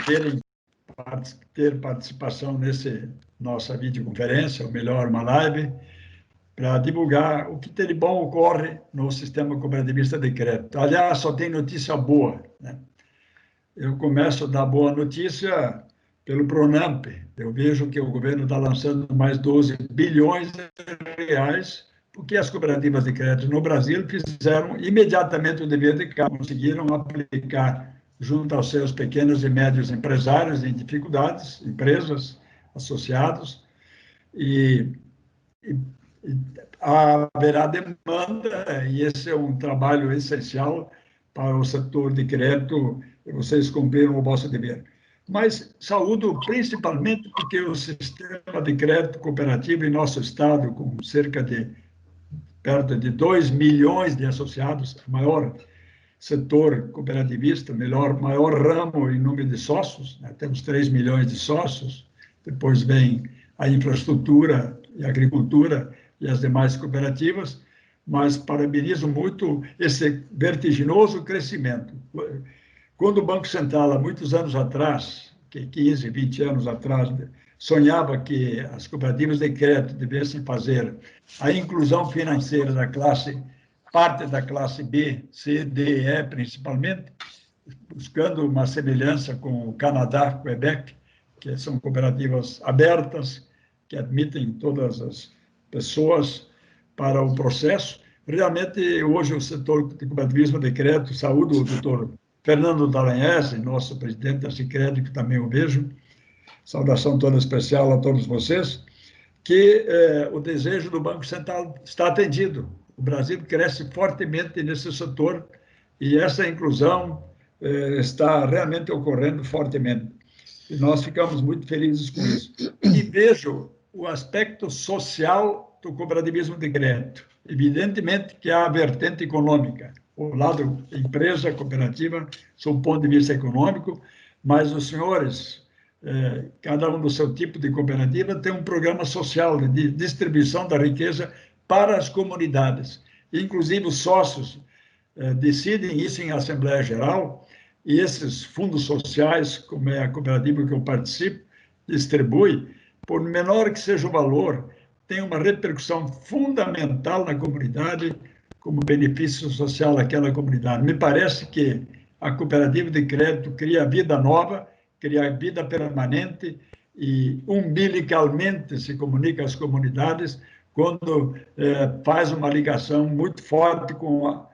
terem ter participação nesse nossa videoconferência, ou melhor, uma live, para divulgar o que de bom ocorre no sistema cooperativista de crédito. Aliás, só tem notícia boa, né? Eu começo a dar boa notícia pelo Pronamp. Eu vejo que o governo está lançando mais 12 bilhões de reais, porque as cooperativas de crédito no Brasil fizeram imediatamente o dever de casa, conseguiram aplicar junto aos seus pequenos e médios empresários em dificuldades, empresas, associados, e haverá demanda, e esse é um trabalho essencial para o setor de crédito, e vocês cumpriram o vosso dever. Mas saúdo principalmente porque o sistema de crédito cooperativo em nosso estado, com cerca de perto de 2 milhões de associados, maior setor cooperativista, maior ramo em número de sócios, né? Temos 3 milhões de sócios, depois vem a infraestrutura e a agricultura e as demais cooperativas, mas parabenizo muito esse vertiginoso crescimento. Quando o Banco Central, há muitos anos atrás, 15, 20 anos atrás, sonhava que as cooperativas de crédito devessem fazer a inclusão financeira da parte da classe B, C, D e E, principalmente, buscando uma semelhança com o Canadá, Quebec, que são cooperativas abertas, que admitem todas as pessoas para o processo. Realmente, hoje, o setor de cooperativismo de crédito, saúde, o doutor Fernando Dallagnese, nosso presidente da Sicredi, que também o vejo, saudação toda especial a todos vocês, que o desejo do Banco Central está atendido. O Brasil cresce fortemente nesse setor e essa inclusão está realmente ocorrendo fortemente. E nós ficamos muito felizes com isso. E vejo o aspecto social do cooperativismo de crédito. Evidentemente que há a vertente econômica, o lado empresa, cooperativa, sob o ponto de vista econômico, mas os senhores, cada um do seu tipo de cooperativa, tem um programa social de distribuição da riqueza para as comunidades. Inclusive, os sócios decidem isso em Assembleia Geral, e esses fundos sociais, como é a cooperativa que eu participo, distribui, por menor que seja o valor, tem uma repercussão fundamental na comunidade, como benefício social daquela comunidade. Me parece que a cooperativa de crédito cria vida nova, cria vida permanente e umbilicalmente se comunica às comunidades quando faz uma ligação muito forte com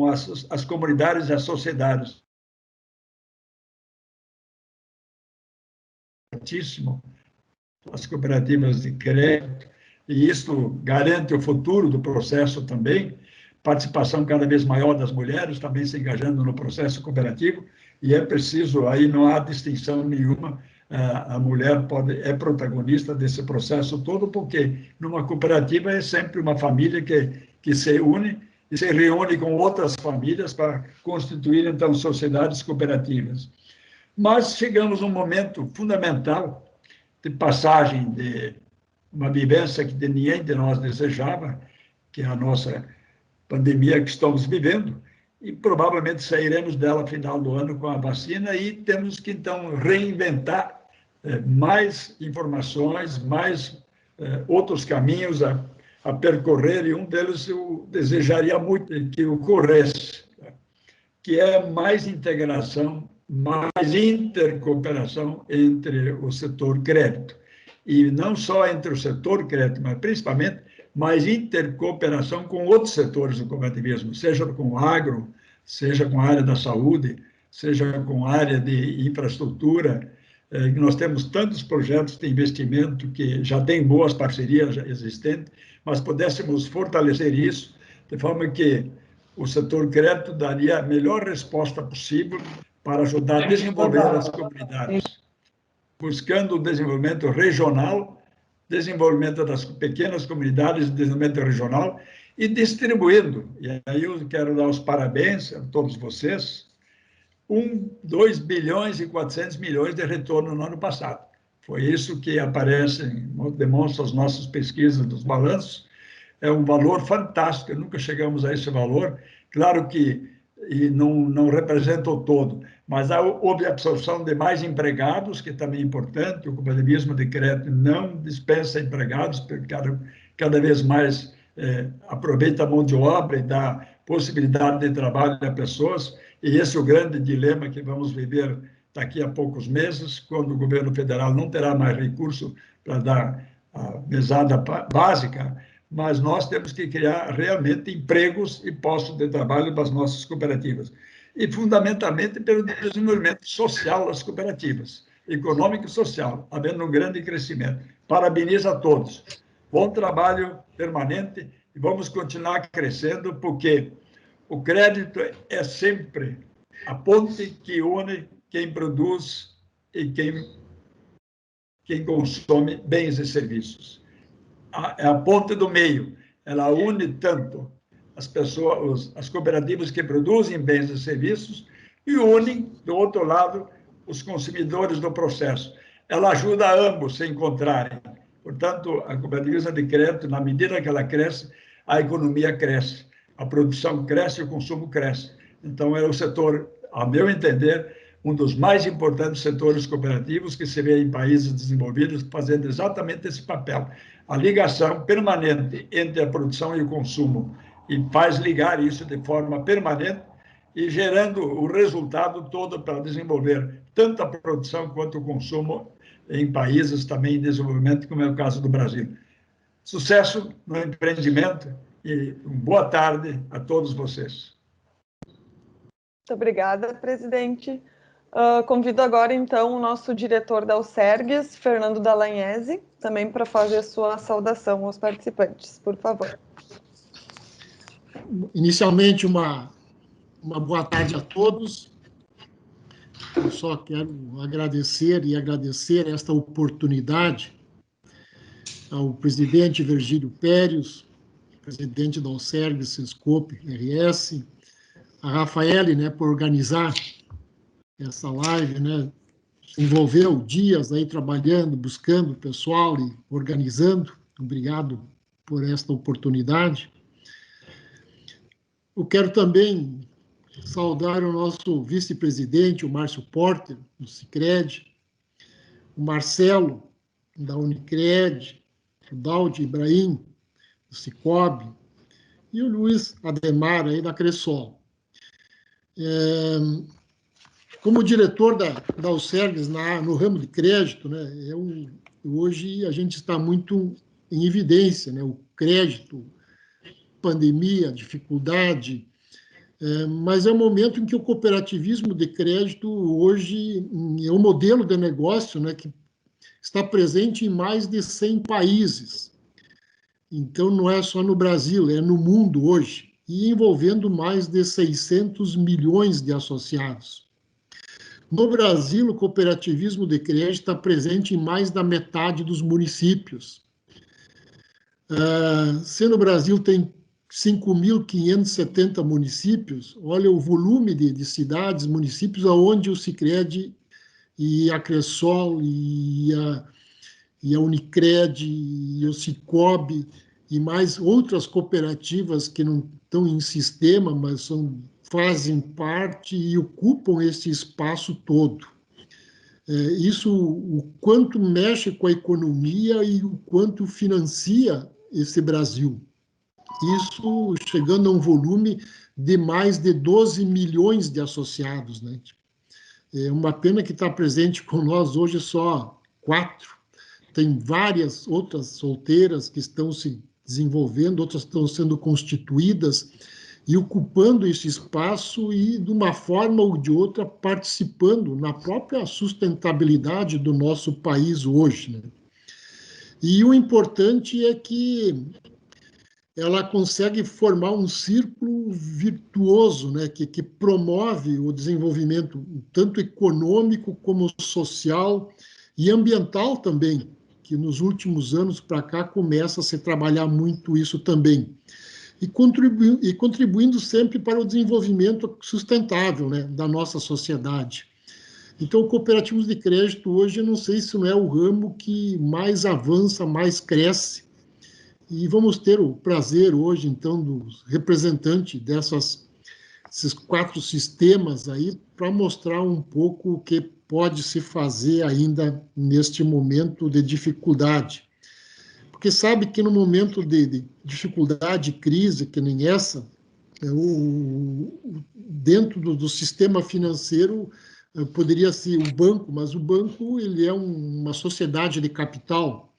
as comunidades e as sociedades. As cooperativas de crédito, e isso garante o futuro do processo também, participação cada vez maior das mulheres também se engajando no processo cooperativo, e é preciso, aí não há distinção nenhuma, a mulher é protagonista desse processo todo, porque numa cooperativa é sempre uma família que se une e se reúne com outras famílias para constituir, então, sociedades cooperativas. Mas chegamos num momento fundamental de passagem de uma vivência que ninguém de nós desejava, que é a nossa pandemia que estamos vivendo, e provavelmente sairemos dela no final do ano com a vacina e temos que, então, reinventar mais informações, mais outros caminhos a percorrer, e um deles eu desejaria muito que ocorresse, que é mais integração, mais intercooperação entre o setor crédito. E não só entre o setor crédito, mas principalmente mais intercooperação com outros setores do cooperativismo, seja com o agro, seja com a área da saúde, seja com a área de infraestrutura. Nós temos tantos projetos de investimento que já têm boas parcerias existentes, mas pudéssemos fortalecer isso de forma que o setor crédito daria a melhor resposta possível para ajudar a desenvolver as comunidades, buscando o desenvolvimento regional, desenvolvimento das pequenas comunidades, desenvolvimento regional, e distribuindo. E aí eu quero dar os parabéns a todos vocês, 2 bilhões e 400 milhões de retorno no ano passado. Foi isso que aparece, demonstra as nossas pesquisas dos balanços. É um valor fantástico, nunca chegamos a esse valor. Claro que e não representa o todo. Mas houve absorção de mais empregados, que também é importante. O cooperativismo de crédito não dispensa empregados, porque cada vez mais aproveita a mão de obra e dá possibilidade de trabalho a pessoas. E esse é o grande dilema que vamos viver daqui a poucos meses, quando o governo federal não terá mais recurso para dar a mesada básica, mas nós temos que criar realmente empregos e postos de trabalho para as nossas cooperativas. E, fundamentalmente, pelo desenvolvimento social das cooperativas, econômico e social, havendo um grande crescimento. Parabenizo a todos. Bom trabalho permanente e vamos continuar crescendo, porque o crédito é sempre a ponte que une quem produz e quem consome bens e serviços. É a ponte do meio, ela une tanto as pessoas, as cooperativas que produzem bens e serviços e une, do outro lado, os consumidores do processo. Ela ajuda a ambos se encontrarem. Portanto, a cooperativa de crédito, na medida que ela cresce, a economia cresce, a produção cresce e o consumo cresce. Então, é o setor, a meu entender, um dos mais importantes setores cooperativos que se vê em países desenvolvidos fazendo exatamente esse papel. A ligação permanente entre a produção e o consumo, e faz ligar isso de forma permanente e gerando o resultado todo para desenvolver tanto a produção quanto o consumo em países também em desenvolvimento, como é o caso do Brasil. Sucesso no empreendimento e boa tarde a todos vocês. Muito obrigada, presidente. Convido agora, então, o nosso diretor da Alcergues, Fernando Dallagnese, também para fazer a sua saudação aos participantes, por favor. Inicialmente, uma boa tarde a todos. Eu só quero agradecer esta oportunidade ao presidente Virgílio Pérez, presidente da Alcergues, Sescope, RS, a Rafaele, né, por organizar essa live, né, envolveu dias aí trabalhando, buscando pessoal e organizando. Obrigado por esta oportunidade. Eu quero também saudar o nosso vice-presidente, o Márcio Porter, do Sicredi, o Marcelo, da Unicred, o Daudi Ibrahim, do Cicobi, e o Luiz Ademar, aí da Cressol. Como diretor da Alcergues no ramo de crédito, né, hoje a gente está muito em evidência, né, o crédito, pandemia, dificuldade, mas é um momento em que o cooperativismo de crédito hoje é um modelo de negócio, né, que está presente em mais de 100 países. Então, não é só no Brasil, é no mundo hoje, e envolvendo mais de 600 milhões de associados. No Brasil, o cooperativismo de crédito está presente em mais da metade dos municípios. Se no Brasil tem 5.570 municípios, olha o volume de cidades, municípios, onde o Sicredi e a Cressol e a Unicred e o Cicobi e mais outras cooperativas que não estão em sistema, mas fazem parte e ocupam esse espaço todo. Isso, o quanto mexe com a economia e o quanto financia esse Brasil. Isso chegando a um volume de mais de 12 milhões de associados, né? É uma pena que está presente com nós hoje só 4. Tem várias outras solteiras que estão se desenvolvendo, outras estão sendo constituídas e ocupando esse espaço e, de uma forma ou de outra, participando na própria sustentabilidade do nosso país hoje, né? E o importante é que ela consegue formar um círculo virtuoso, né, que promove o desenvolvimento tanto econômico como social e ambiental também, que nos últimos anos para cá começa a se trabalhar muito isso também. E contribuindo sempre para o desenvolvimento sustentável, né, da nossa sociedade. Então, cooperativos de crédito hoje, eu não sei se não é o ramo que mais avança, mais cresce. E vamos ter o prazer hoje, então, do representante esses 4 sistemas aí para mostrar um pouco o que pode se fazer ainda neste momento de dificuldade. Porque sabe que no momento de dificuldade, crise, que nem essa, dentro do sistema financeiro poderia ser o banco, mas o banco ele é uma sociedade de capital.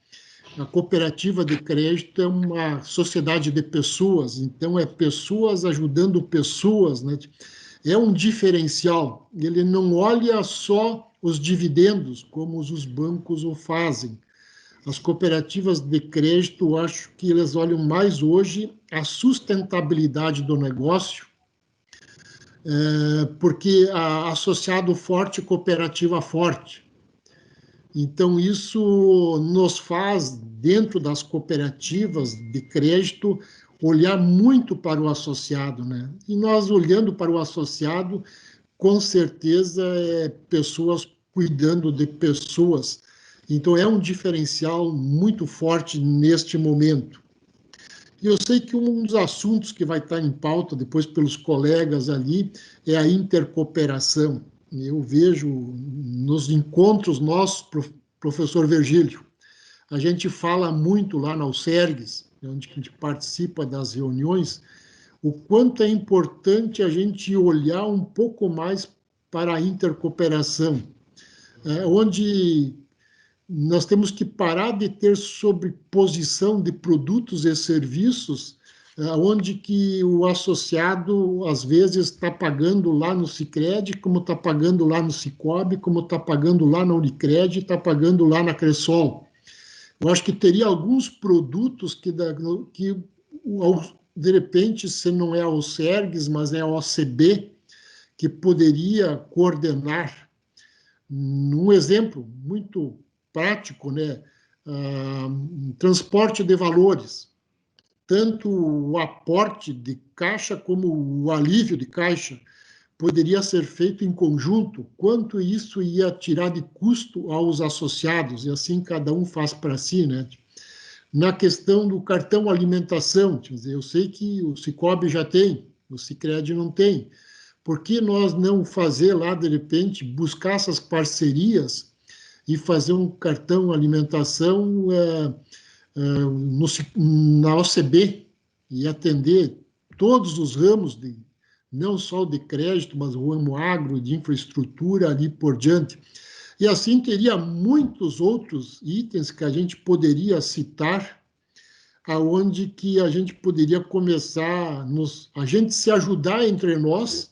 A cooperativa de crédito é uma sociedade de pessoas, então é pessoas ajudando pessoas, né? É um diferencial. Ele não olha só os dividendos, como os bancos o fazem. As cooperativas de crédito, eu acho que eles olham mais hoje a sustentabilidade do negócio, porque associado forte, cooperativa forte. Então, isso nos faz, dentro das cooperativas de crédito, olhar muito para o associado, né? E nós, olhando para o associado, com certeza, pessoas cuidando de pessoas. Então, é um diferencial muito forte neste momento. E eu sei que um dos assuntos que vai estar em pauta depois pelos colegas ali é a intercooperação. Eu vejo nos encontros nossos, professor Virgílio, a gente fala muito lá na USERGS, onde a gente participa das reuniões, o quanto é importante a gente olhar um pouco mais para a intercooperação, onde nós temos que parar de ter sobreposição de produtos e serviços, onde que o associado, às vezes, está pagando lá no Sicredi, como está pagando lá no Sicobi, como está pagando lá na Unicred, está pagando lá na Cressol. Eu acho que teria alguns produtos que de repente, se não é a OCERGS, mas é a OCB, que poderia coordenar. Um exemplo muito prático, né? Transporte de valores, tanto o aporte de caixa como o alívio de caixa poderia ser feito em conjunto, quanto isso ia tirar de custo aos associados, e assim cada um faz para si, né? Na questão do cartão alimentação, quer dizer, eu sei que o Sicobi já tem, o Sicredi não tem. Por que nós não fazer lá, de repente, buscar essas parcerias e fazer um cartão alimentação na OCB e atender todos os ramos, não só de crédito, mas o ramo agro, de infraestrutura, ali por diante. E assim teria muitos outros itens que a gente poderia citar, aonde que a gente poderia começar a gente se ajudar entre nós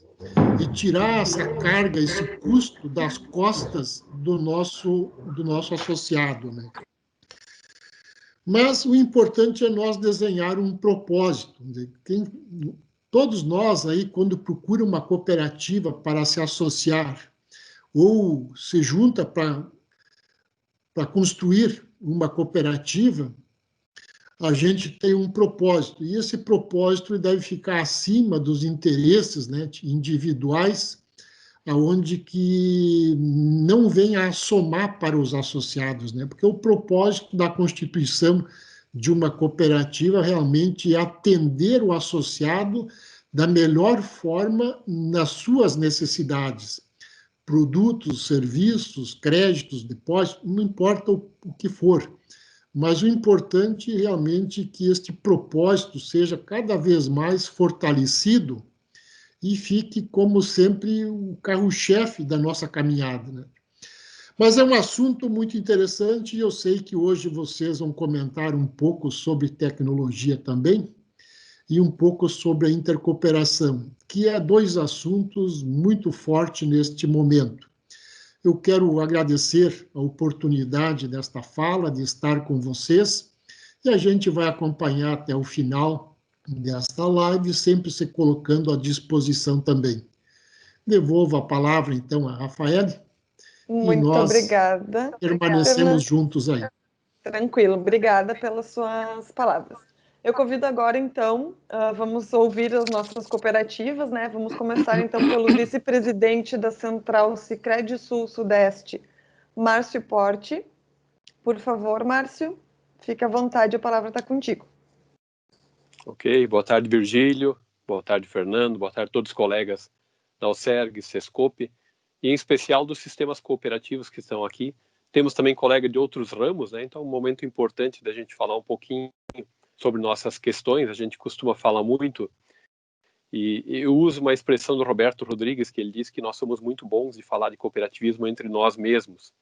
e tirar essa carga, esse custo das costas do nosso associado, né? Mas o importante é nós desenhar um propósito. Todos nós aí, quando procura uma cooperativa para se associar ou se junta para construir uma cooperativa, a gente tem um propósito, e esse propósito deve ficar acima dos interesses, né, individuais, aonde que não venha a somar para os associados, né, porque o propósito da constituição de uma cooperativa realmente é atender o associado da melhor forma nas suas necessidades, produtos, serviços, créditos, depósitos, não importa o que for. Mas o importante realmente é que este propósito seja cada vez mais fortalecido e fique, como sempre, o carro-chefe da nossa caminhada, né? Mas é um assunto muito interessante e eu sei que hoje vocês vão comentar um pouco sobre tecnologia também e um pouco sobre a intercooperação, que é 2 assuntos muito fortes neste momento. Eu quero agradecer a oportunidade desta fala, de estar com vocês, e a gente vai acompanhar até o final desta live, sempre se colocando à disposição também. Devolvo a palavra, então, a Rafaele, e nós obrigada. Permanecemos juntos aí. Tranquilo, obrigada pelas suas palavras. Eu convido agora, então, vamos ouvir as nossas cooperativas, né? Vamos começar, então, pelo vice-presidente da Central Sicredi Sul-Sudeste, Márcio Porte. Por favor, Márcio, fique à vontade, a palavra está contigo. Ok, boa tarde, Virgílio. boa tarde, Fernando, boa tarde a todos os colegas da OCERGS, SESCOPE, e em especial dos sistemas cooperativos que estão aqui. Temos também colegas de outros ramos, né? Então é um momento importante da gente falar um pouquinho sobre nossas questões. A gente costuma falar muito, e eu uso uma expressão do Roberto Rodrigues, que ele diz que nós somos muito bons de falar de cooperativismo entre nós mesmos,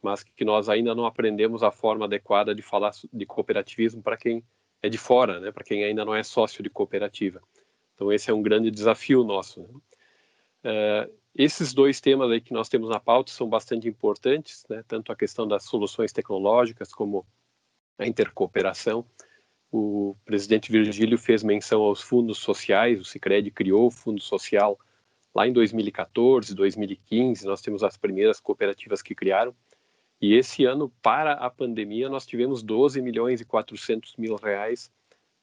mas que nós ainda não aprendemos a forma adequada de falar de cooperativismo para quem é de fora, né? Para quem ainda não é sócio de cooperativa. Então esse é um grande desafio nosso, né? Esses dois temas aí que nós temos na pauta são bastante importantes, né? Tanto a questão das soluções tecnológicas como a intercooperação. O presidente Virgílio fez menção aos fundos sociais, o Sicredi criou o fundo social lá em 2014, 2015, nós temos as primeiras cooperativas que criaram, e esse ano, para a pandemia, nós tivemos 12 milhões e 400 mil reais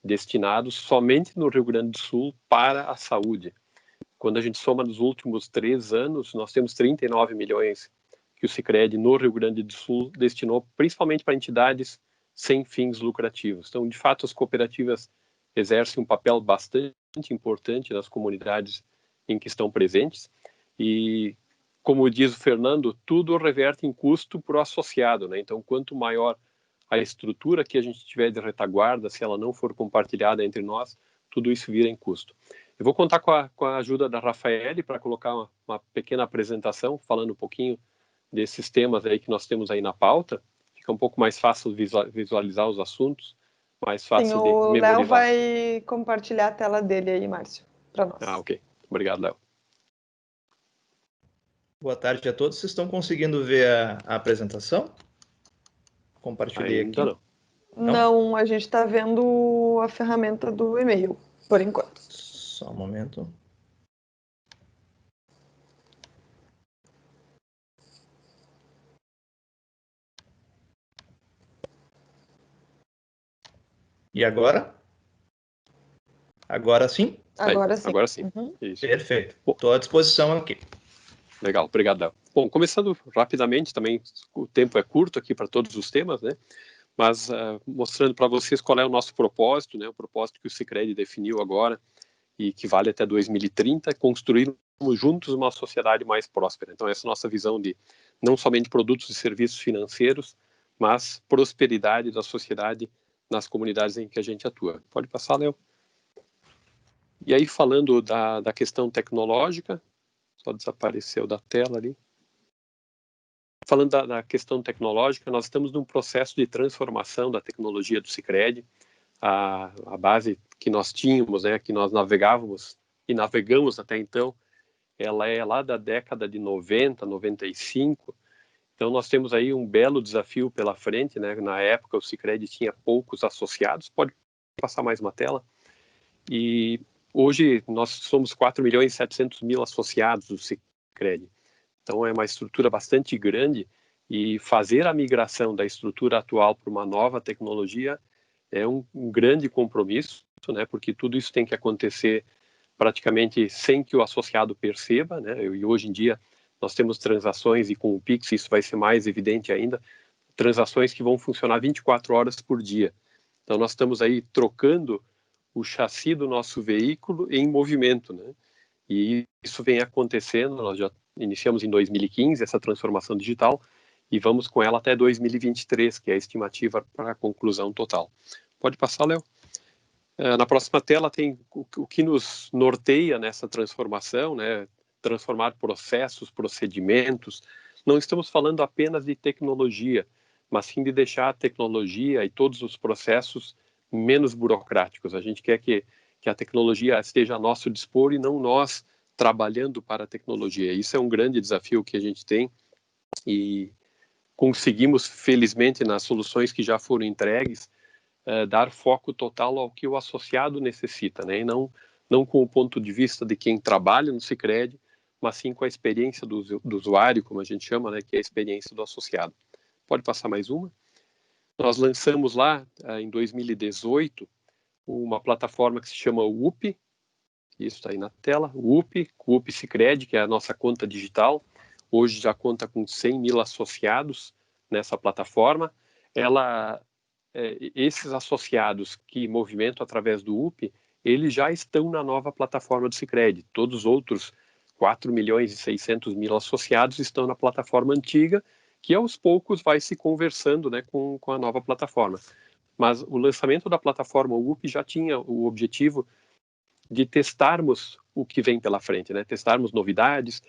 destinados somente no Rio Grande do Sul para a saúde. Quando a gente soma nos últimos 3 anos, nós temos 39 milhões que o Sicredi no Rio Grande do Sul destinou principalmente para entidades sem fins lucrativos. Então, de fato, as cooperativas exercem um papel bastante importante nas comunidades em que estão presentes e, como diz o Fernando, tudo reverte em custo para o associado, né? Então, quanto maior a estrutura que a gente tiver de retaguarda, se ela não for compartilhada entre nós, tudo isso vira em custo. Eu vou contar com a ajuda da Rafaele para colocar uma pequena apresentação, falando um pouquinho desses temas aí que nós temos aí na pauta. Fica um pouco mais fácil visualizar os assuntos, mais fácil de memorizar. O Léo vai compartilhar a tela dele aí, Márcio, para nós. Ok. Obrigado, Léo. Boa tarde a todos. Vocês estão conseguindo ver a apresentação? Compartilhei Ainda aqui. Não, a gente está vendo a ferramenta do e-mail, por enquanto. Só um momento. E agora? Agora sim? Agora sim. Agora sim. Uhum. Isso. Perfeito. Estou à disposição aqui. Legal, obrigado, Léo. Bom, começando rapidamente, também o tempo é curto aqui para todos os temas, né? Mas mostrando para vocês qual é o nosso propósito, né? O propósito que o Sicredi definiu agora e que vale até 2030, construirmos juntos uma sociedade mais próspera. Então, essa é a nossa visão de não somente produtos e serviços financeiros, mas prosperidade da sociedade nas comunidades em que a gente atua. Pode passar, Léo. E aí, falando da questão tecnológica, só desapareceu da tela ali. Falando da questão tecnológica, nós estamos num processo de transformação da tecnologia do Sicredi. A base que nós tínhamos, né, que nós navegávamos e navegamos até então, ela é lá da década de 90, 95. Então, nós temos aí um belo desafio pela frente, né? Na época, o Sicredi tinha poucos associados. Pode passar mais uma tela. E hoje, nós somos 4 milhões e 700 mil associados do Sicredi. Então, é uma estrutura bastante grande e fazer a migração da estrutura atual para uma nova tecnologia é um grande compromisso, né? Porque tudo isso tem que acontecer praticamente sem que o associado perceba, né? E hoje em dia nós temos transações, e com o Pix isso vai ser mais evidente ainda, transações que vão funcionar 24 horas por dia. Então nós estamos aí trocando o chassi do nosso veículo em movimento, né? E isso vem acontecendo, nós já iniciamos em 2015 essa transformação digital e vamos com ela até 2023, que é a estimativa para a conclusão total. Pode passar, Léo? Na próxima tela tem o que nos norteia nessa transformação, né? Transformar processos, procedimentos. Não estamos falando apenas de tecnologia, mas sim de deixar a tecnologia e todos os processos menos burocráticos. A gente quer que a tecnologia esteja a nosso dispor e não nós trabalhando para a tecnologia. Isso é um grande desafio que a gente tem e conseguimos, felizmente, nas soluções que já foram entregues, dar foco total ao que o associado necessita, né? E não com o ponto de vista de quem trabalha no Sicredi, mas sim com a experiência do usuário, como a gente chama, né? Que é a experiência do associado. Pode passar mais uma? Nós lançamos lá, em 2018, uma plataforma que se chama UP, isso está aí na tela, o UP Sicredi, que é a nossa conta digital. Hoje já conta com 100 mil associados nessa plataforma. Esses associados que movimentam através do UP, eles já estão na nova plataforma do Sicredi. Todos os outros 4.600.000 associados estão na plataforma antiga, que aos poucos vai se conversando, né, com a nova plataforma. Mas o lançamento da plataforma UP já tinha o objetivo de testarmos o que vem pela frente, né, testarmos novidades,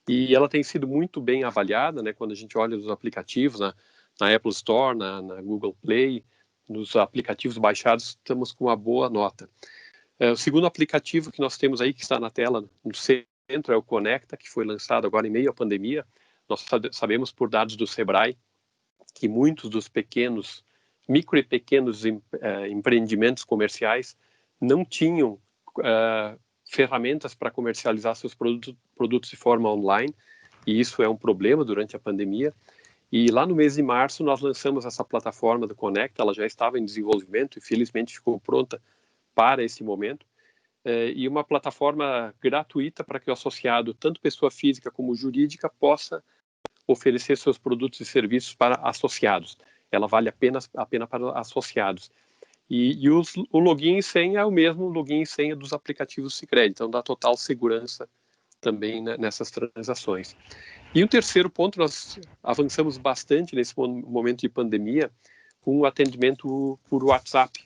e ela tem sido muito bem avaliada, né, quando a gente olha os aplicativos na Apple Store, na Google Play, nos aplicativos baixados, estamos com uma boa nota. O segundo aplicativo que nós temos aí, que está na tela no centro, é o Conecta, que foi lançado agora em meio à pandemia. Nós sabemos por dados do Sebrae que muitos dos micro e pequenos empreendimentos comerciais não tinham ferramentas para comercializar seus produtos de forma online, e isso é um problema durante a pandemia. E lá no mês de março nós lançamos essa plataforma do Conecta, ela já estava em desenvolvimento e felizmente ficou pronta para esse momento, e uma plataforma gratuita para que o associado, tanto pessoa física como jurídica, possa oferecer seus produtos e serviços para associados. Ela vale apenas para associados. E o login e senha é o mesmo login e senha dos aplicativos Sicredi, então dá total segurança também, né, nessas transações. E o terceiro ponto, nós avançamos bastante nesse momento de pandemia com o atendimento por WhatsApp.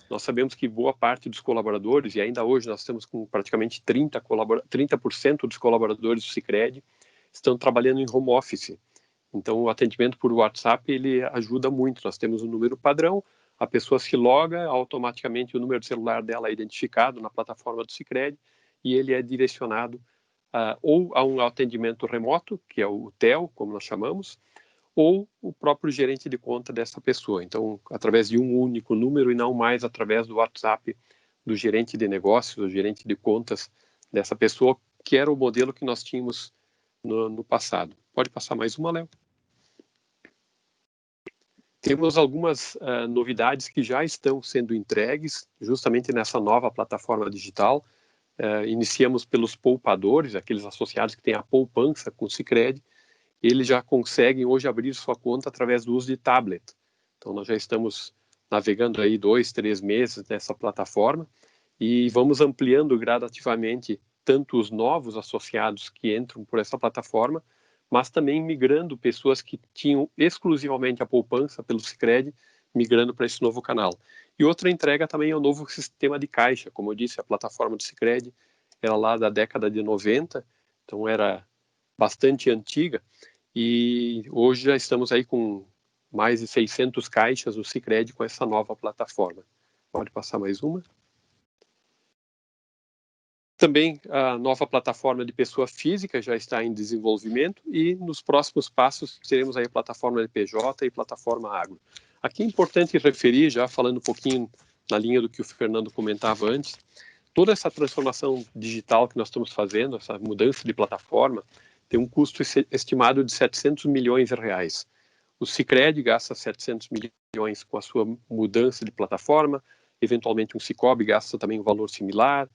Nós sabemos que boa parte dos colaboradores, e ainda hoje nós estamos com praticamente 30% dos colaboradores do Sicredi estão trabalhando em home office. Então, o atendimento por WhatsApp, ele ajuda muito. Nós temos um número padrão, a pessoa se loga, automaticamente o número de celular dela é identificado na plataforma do Sicredi e ele é direcionado ou a um atendimento remoto, que é o TEL, como nós chamamos, ou o próprio gerente de conta dessa pessoa. Então, através de um único número e não mais através do WhatsApp do gerente de negócios, do gerente de contas dessa pessoa, que era o modelo que nós tínhamos no passado. Pode passar mais uma, Léo? Temos algumas novidades que já estão sendo entregues justamente nessa nova plataforma digital. Iniciamos pelos poupadores, aqueles associados que têm a poupança com o Sicredi. Eles já conseguem hoje abrir sua conta através do uso de tablet. Então, nós já estamos navegando aí 2-3 meses nessa plataforma e vamos ampliando gradativamente tanto os novos associados que entram por essa plataforma, mas também migrando pessoas que tinham exclusivamente a poupança pelo Sicredi, migrando para esse novo canal. E outra entrega também é o novo sistema de caixa. Como eu disse, a plataforma do Sicredi era lá da década de 90, então era bastante antiga, e hoje já estamos aí com mais de 600 caixas do Sicredi com essa nova plataforma. Pode passar mais uma. Também a nova plataforma de pessoa física já está em desenvolvimento e nos próximos passos teremos aí a plataforma de PJ e plataforma Agro. Aqui é importante referir, já falando um pouquinho na linha do que o Fernando comentava antes, toda essa transformação digital que nós estamos fazendo, essa mudança de plataforma, tem um custo estimado de 700 milhões de reais. O Sicredi gasta 700 milhões com a sua mudança de plataforma, eventualmente um Sicobi gasta também um valor similar,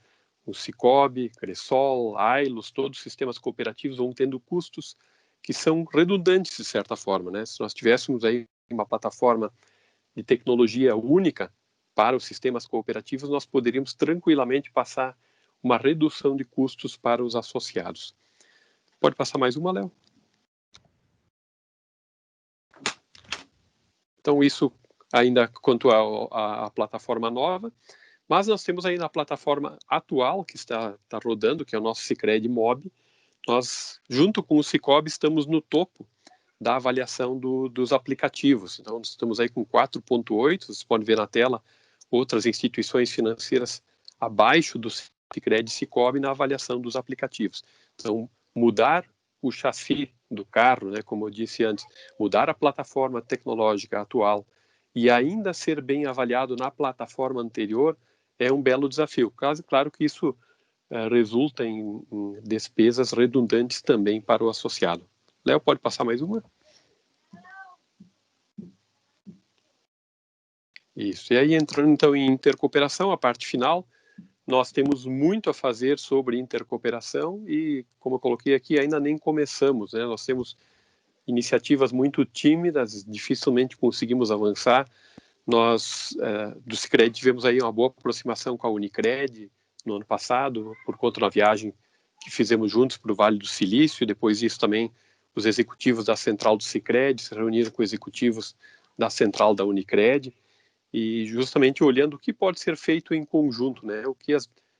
o Sicobi, Cressol, Ailos, todos os sistemas cooperativos vão tendo custos que são redundantes de certa forma, né? Se nós tivéssemos aí uma plataforma de tecnologia única para os sistemas cooperativos, nós poderíamos tranquilamente passar uma redução de custos para os associados. Pode passar mais uma, Léo? Então, isso ainda quanto à plataforma nova, mas nós temos aí na plataforma atual que está rodando, que é o nosso Sicredi Mob. Nós, junto com o Sicobi, estamos no topo da avaliação dos aplicativos. Então, nós estamos aí com 4.8, vocês podem ver na tela outras instituições financeiras abaixo do Sicredi e Sicobi na avaliação dos aplicativos. Então, mudar o chassi do carro, né, como eu disse antes, mudar a plataforma tecnológica atual e ainda ser bem avaliado na plataforma anterior é um belo desafio. Claro que isso resulta em despesas redundantes também para o associado. Léo, pode passar mais uma? Isso. E aí, entrando então em intercooperação, a parte final, nós temos muito a fazer sobre intercooperação e, como eu coloquei aqui, ainda nem começamos, né? Nós temos iniciativas muito tímidas, dificilmente conseguimos avançar. Nós, do Sicredi, tivemos aí uma boa aproximação com a Unicred no ano passado, por conta de uma viagem que fizemos juntos para o Vale do Silício, e depois disso também os executivos da central do Sicredi se reuniram com executivos da central da Unicred, e justamente olhando o que pode ser feito em conjunto, né? O que a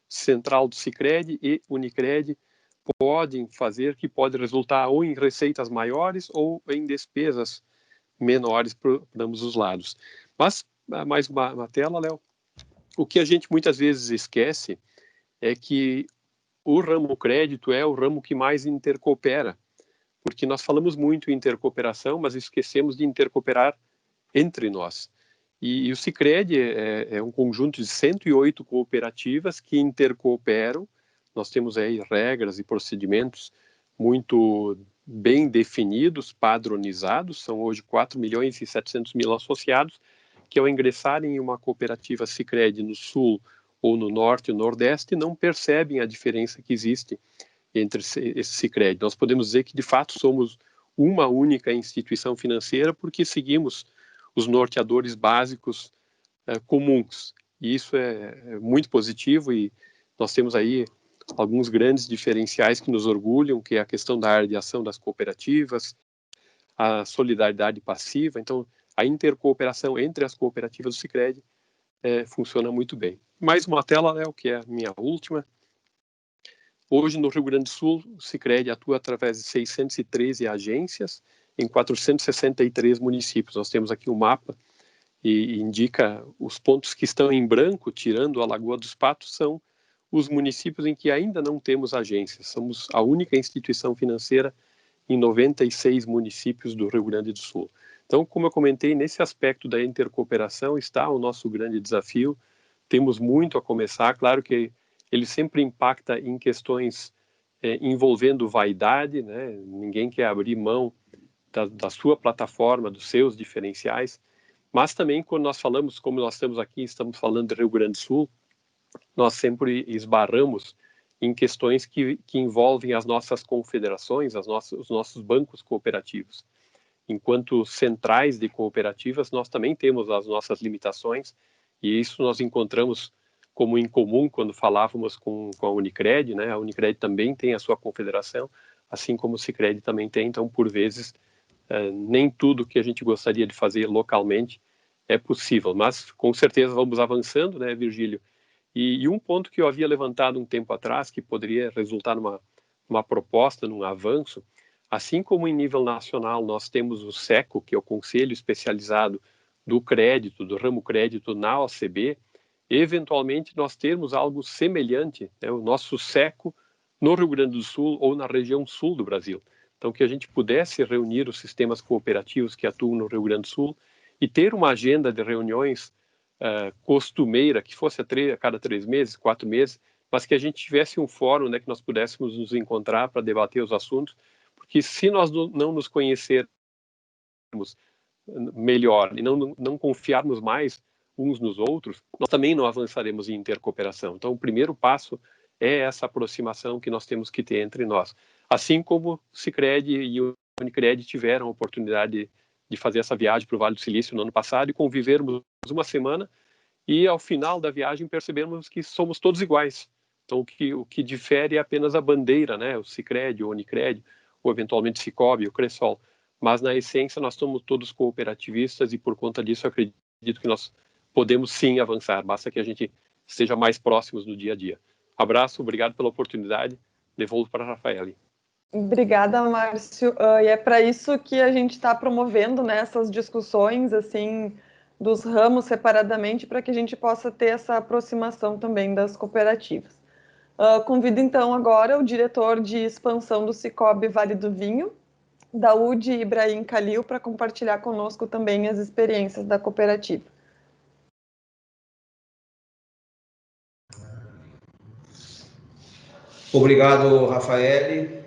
central do Sicredi e Unicred podem fazer, que pode resultar ou em receitas maiores ou em despesas menores para ambos os lados. Mas, mais uma tela, Léo. O que a gente muitas vezes esquece é que o ramo crédito é o ramo que mais intercoopera, porque nós falamos muito em intercooperação, mas esquecemos de intercooperar entre nós. E o Sicredi é um conjunto de 108 cooperativas que intercooperam. Nós temos aí regras e procedimentos muito bem definidos, padronizados. São hoje 4.700.000 associados que, ao ingressarem em uma cooperativa Sicredi no Sul ou no Norte ou Nordeste, não percebem a diferença que existe entre esse Sicredi. Nós podemos dizer que, de fato, somos uma única instituição financeira porque seguimos os norteadores básicos comuns. E isso é muito positivo, e nós temos aí alguns grandes diferenciais que nos orgulham, que é a questão da área de ação das cooperativas, a solidariedade passiva. Então, a intercooperação entre as cooperativas do Sicredi funciona muito bem. Mais uma tela, Léo, que é a minha última. Hoje, no Rio Grande do Sul, o Sicredi atua através de 613 agências em 463 municípios. Nós temos aqui um mapa e indica os pontos que estão em branco, tirando a Lagoa dos Patos, são os municípios em que ainda não temos agências. Somos a única instituição financeira em 96 municípios do Rio Grande do Sul. Então, como eu comentei, nesse aspecto da intercooperação está o nosso grande desafio. Temos muito a começar. Claro que ele sempre impacta em questões envolvendo vaidade, né? Ninguém quer abrir mão da sua plataforma, dos seus diferenciais, mas também quando nós falamos, como nós estamos aqui, estamos falando do Rio Grande do Sul, nós sempre esbarramos em questões que envolvem as nossas confederações, os nossos bancos cooperativos. Enquanto centrais de cooperativas, nós também temos as nossas limitações, e isso nós encontramos como em comum quando falávamos com a Unicred, né? A Unicred também tem a sua confederação, assim como o Sicredi também tem. Então, por vezes, nem tudo que a gente gostaria de fazer localmente é possível, mas com certeza vamos avançando, né, Virgílio? E um ponto que eu havia levantado um tempo atrás, que poderia resultar numa proposta, num avanço, assim como em nível nacional nós temos o SECO, que é o Conselho Especializado do Crédito, do ramo crédito na OCB, eventualmente nós termos algo semelhante, né, o nosso SECO no Rio Grande do Sul ou na região sul do Brasil. Então, que a gente pudesse reunir os sistemas cooperativos que atuam no Rio Grande do Sul e ter uma agenda de reuniões costumeira, que fosse a cada 3 meses, 4 meses, mas que a gente tivesse um fórum, né, que nós pudéssemos nos encontrar para debater os assuntos, porque se nós não nos conhecermos melhor e não confiarmos mais uns nos outros, nós também não avançaremos em intercooperação. Então, o primeiro passo é essa aproximação que nós temos que ter entre nós. Assim como o Sicredi e o Unicred tiveram a oportunidade de fazer essa viagem para o Vale do Silício no ano passado e convivermos uma semana, e ao final da viagem percebemos que somos todos iguais. Então, o que difere é apenas a bandeira, né? O Sicredi, o Unicred, ou eventualmente o Cicobi, o Cressol. Mas, na essência, nós somos todos cooperativistas, e por conta disso eu acredito que nós podemos sim avançar, basta que a gente esteja mais próximos do dia a dia. Abraço, obrigado pela oportunidade, devolvo para a Rafaele. Obrigada, Márcio. E é para isso que a gente está promovendo, né, essas discussões assim, dos ramos separadamente, para que a gente possa ter essa aproximação também das cooperativas. Convido então agora o diretor de expansão do Cicobi Vale do Vinho, Daoud Ibrahim Khalil, para compartilhar conosco também as experiências da cooperativa. Obrigado, Rafaele.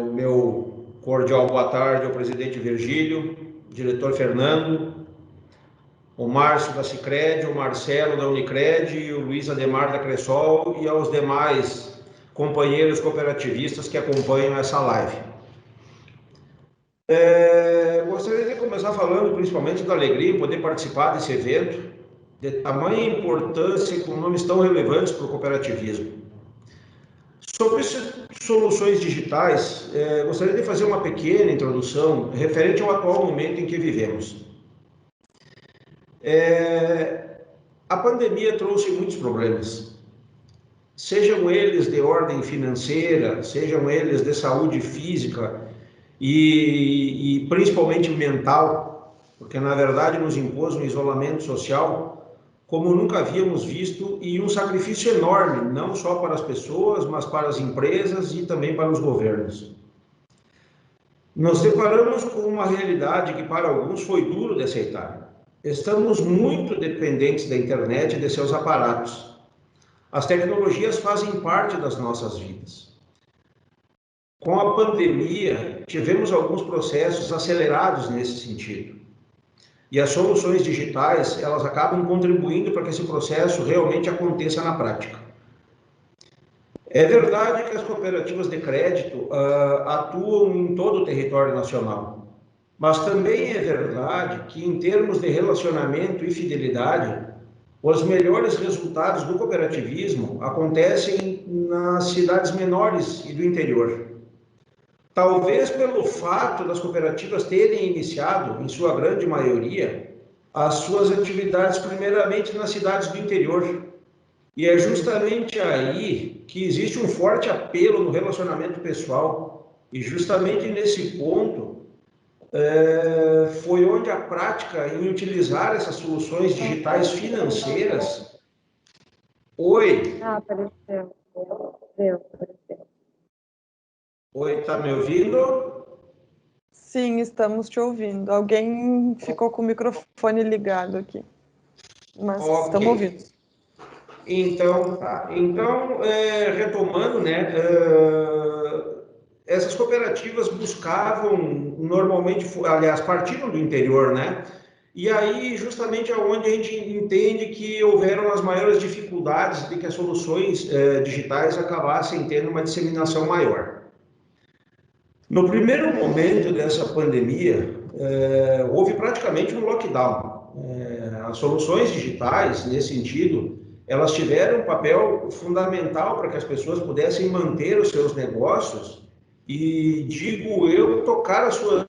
O meu cordial boa tarde ao presidente Virgílio, diretor Fernando, o Márcio da Sicredi, o Marcelo da Unicred, o Luiz Ademar da Cressol e aos demais companheiros cooperativistas que acompanham essa live. Gostaria de começar falando principalmente da alegria em poder participar desse evento, de tamanha importância com nomes tão relevantes para o cooperativismo. Sobre soluções digitais, gostaria de fazer uma pequena introdução referente ao atual momento em que vivemos. A pandemia trouxe muitos problemas, sejam eles de ordem financeira, sejam eles de saúde física e principalmente mental, porque na verdade nos impôs um isolamento social como nunca havíamos visto e um sacrifício enorme, não só para as pessoas, mas para as empresas e também para os governos. Nos deparamos com uma realidade que para alguns foi duro de aceitar. Estamos muito dependentes da internet e de seus aparatos. As tecnologias fazem parte das nossas vidas. Com a pandemia, tivemos alguns processos acelerados nesse sentido. E as soluções digitais, elas acabam contribuindo para que esse processo realmente aconteça na prática. É verdade que as cooperativas de crédito atuam em todo o território nacional, mas também é verdade que, em termos de relacionamento e fidelidade, os melhores resultados do cooperativismo acontecem nas cidades menores e do interior. Talvez pelo fato das cooperativas terem iniciado, em sua grande maioria, as suas atividades primeiramente nas cidades do interior. E é justamente aí que existe um forte apelo no relacionamento pessoal. E justamente nesse ponto foi onde a prática em utilizar essas soluções digitais financeiras... Oi? Apareceu. Oi, tá me ouvindo? Sim, estamos te ouvindo. Alguém ficou com o microfone ligado aqui, mas estamos ouvindo. Então, retomando, né, essas cooperativas buscavam, normalmente, aliás, partiram do interior, né? E aí, justamente, é onde a gente entende que houveram as maiores dificuldades de que as soluções digitais acabassem tendo uma disseminação maior. No primeiro momento dessa pandemia, houve praticamente um lockdown. As soluções digitais, nesse sentido, elas tiveram um papel fundamental para que as pessoas pudessem manter os seus negócios e, digo eu, tocar as suas...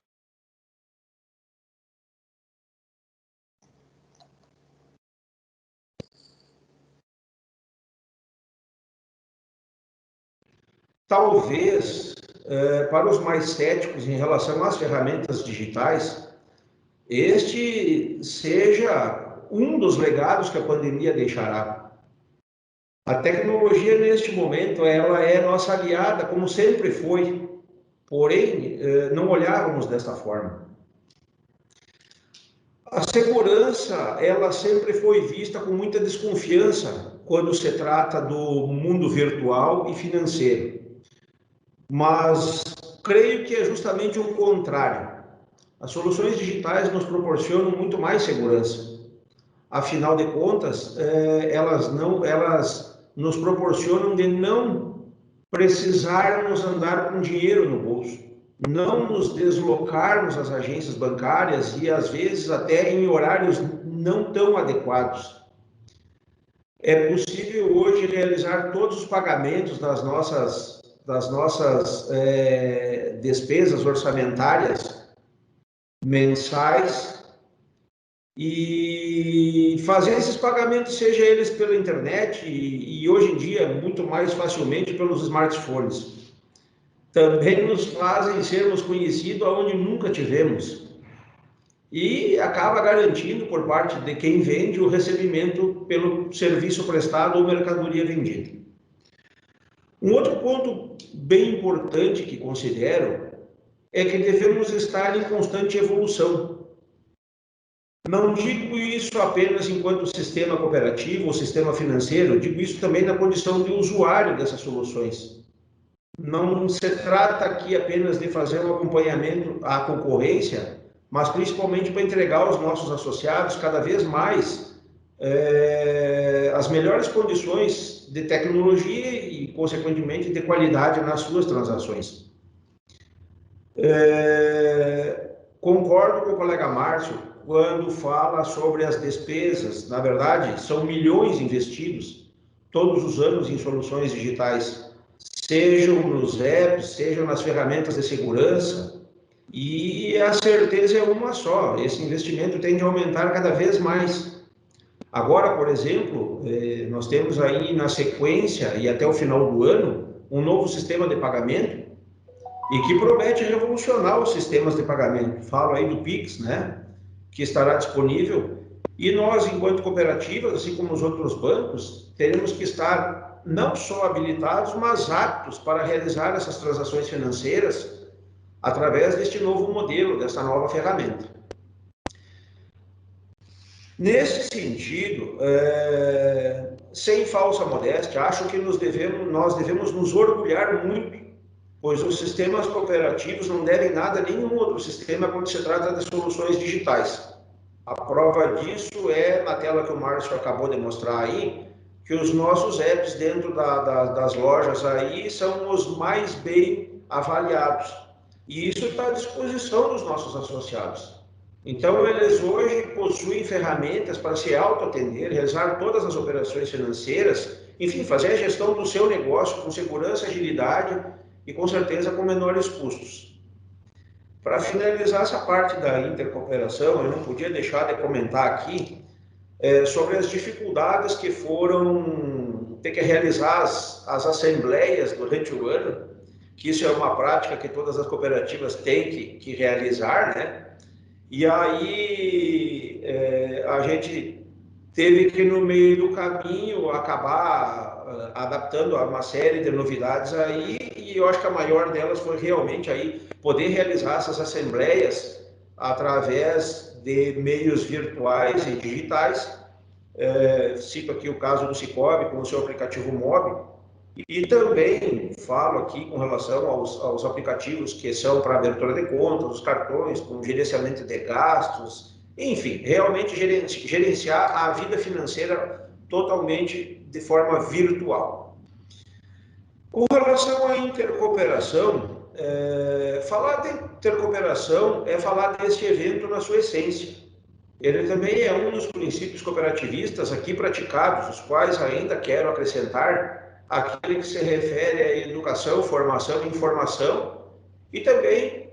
Talvez, para os mais céticos em relação às ferramentas digitais, este seja um dos legados que a pandemia deixará. A tecnologia, neste momento, ela é nossa aliada, como sempre foi, porém, não olhávamos desta forma. A segurança, ela sempre foi vista com muita desconfiança quando se trata do mundo virtual e financeiro. Mas creio que é justamente o contrário. As soluções digitais nos proporcionam muito mais segurança. Afinal de contas, elas nos proporcionam de não precisarmos andar com dinheiro no bolso, não nos deslocarmos às agências bancárias e, às vezes, até em horários não tão adequados. É possível hoje realizar todos os pagamentos das nossas despesas orçamentárias mensais e fazer esses pagamentos, seja eles pela internet e hoje em dia muito mais facilmente pelos smartphones. Também nos fazem sermos conhecidos aonde nunca tivemos e acaba garantindo por parte de quem vende o recebimento pelo serviço prestado ou mercadoria vendida. Um outro ponto bem importante que considero é que devemos estar em constante evolução. Não digo isso apenas enquanto sistema cooperativo ou sistema financeiro, digo isso também na condição de usuário dessas soluções. Não se trata aqui apenas de fazer um acompanhamento à concorrência, mas principalmente para entregar aos nossos associados cada vez mais as melhores condições de tecnologia e, consequentemente, de qualidade nas suas transações. Concordo com o colega Márcio quando fala sobre as despesas. Na verdade, são milhões investidos todos os anos em soluções digitais, sejam nos apps, sejam nas ferramentas de segurança, e a certeza é uma só: esse investimento tende a aumentar cada vez mais. Agora, por exemplo, nós temos aí na sequência e até o final do ano um novo sistema de pagamento e que promete revolucionar os sistemas de pagamento. Falo aí do Pix, né, que estará disponível, e nós, enquanto cooperativas, assim como os outros bancos, teremos que estar não só habilitados, mas aptos para realizar essas transações financeiras através deste novo modelo, dessa nova ferramenta. Nesse sentido, sem falsa modéstia, acho que nós devemos nos orgulhar muito, pois os sistemas cooperativos não devem nada a nenhum outro sistema quando se trata de soluções digitais. A prova disso é na tela que o Márcio acabou de mostrar aí, que os nossos apps dentro das lojas aí são os mais bem avaliados. E isso está à disposição dos nossos associados. Então, eles hoje possuem ferramentas para se autoatender, realizar todas as operações financeiras, enfim, fazer a gestão do seu negócio com segurança, agilidade e, com certeza, com menores custos. Para finalizar essa parte da intercooperação, eu não podia deixar de comentar aqui sobre as dificuldades que foram ter que realizar as assembleias durante o ano, que isso é uma prática que todas as cooperativas têm que realizar, né? E aí a gente teve que, no meio do caminho, acabar adaptando a uma série de novidades aí, e eu acho que a maior delas foi realmente aí poder realizar essas assembleias através de meios virtuais e digitais. Cito aqui o caso do Cicobi com o seu aplicativo móvel, e também falo aqui com relação aos aplicativos que são para abertura de contas, os cartões, com gerenciamento de gastos, enfim, realmente gerenciar a vida financeira totalmente de forma virtual. Com relação à intercooperação, falar de intercooperação é falar desse evento na sua essência. Ele também é um dos princípios cooperativistas aqui praticados, os quais ainda quero acrescentar aquele que se refere à educação, formação e informação, e também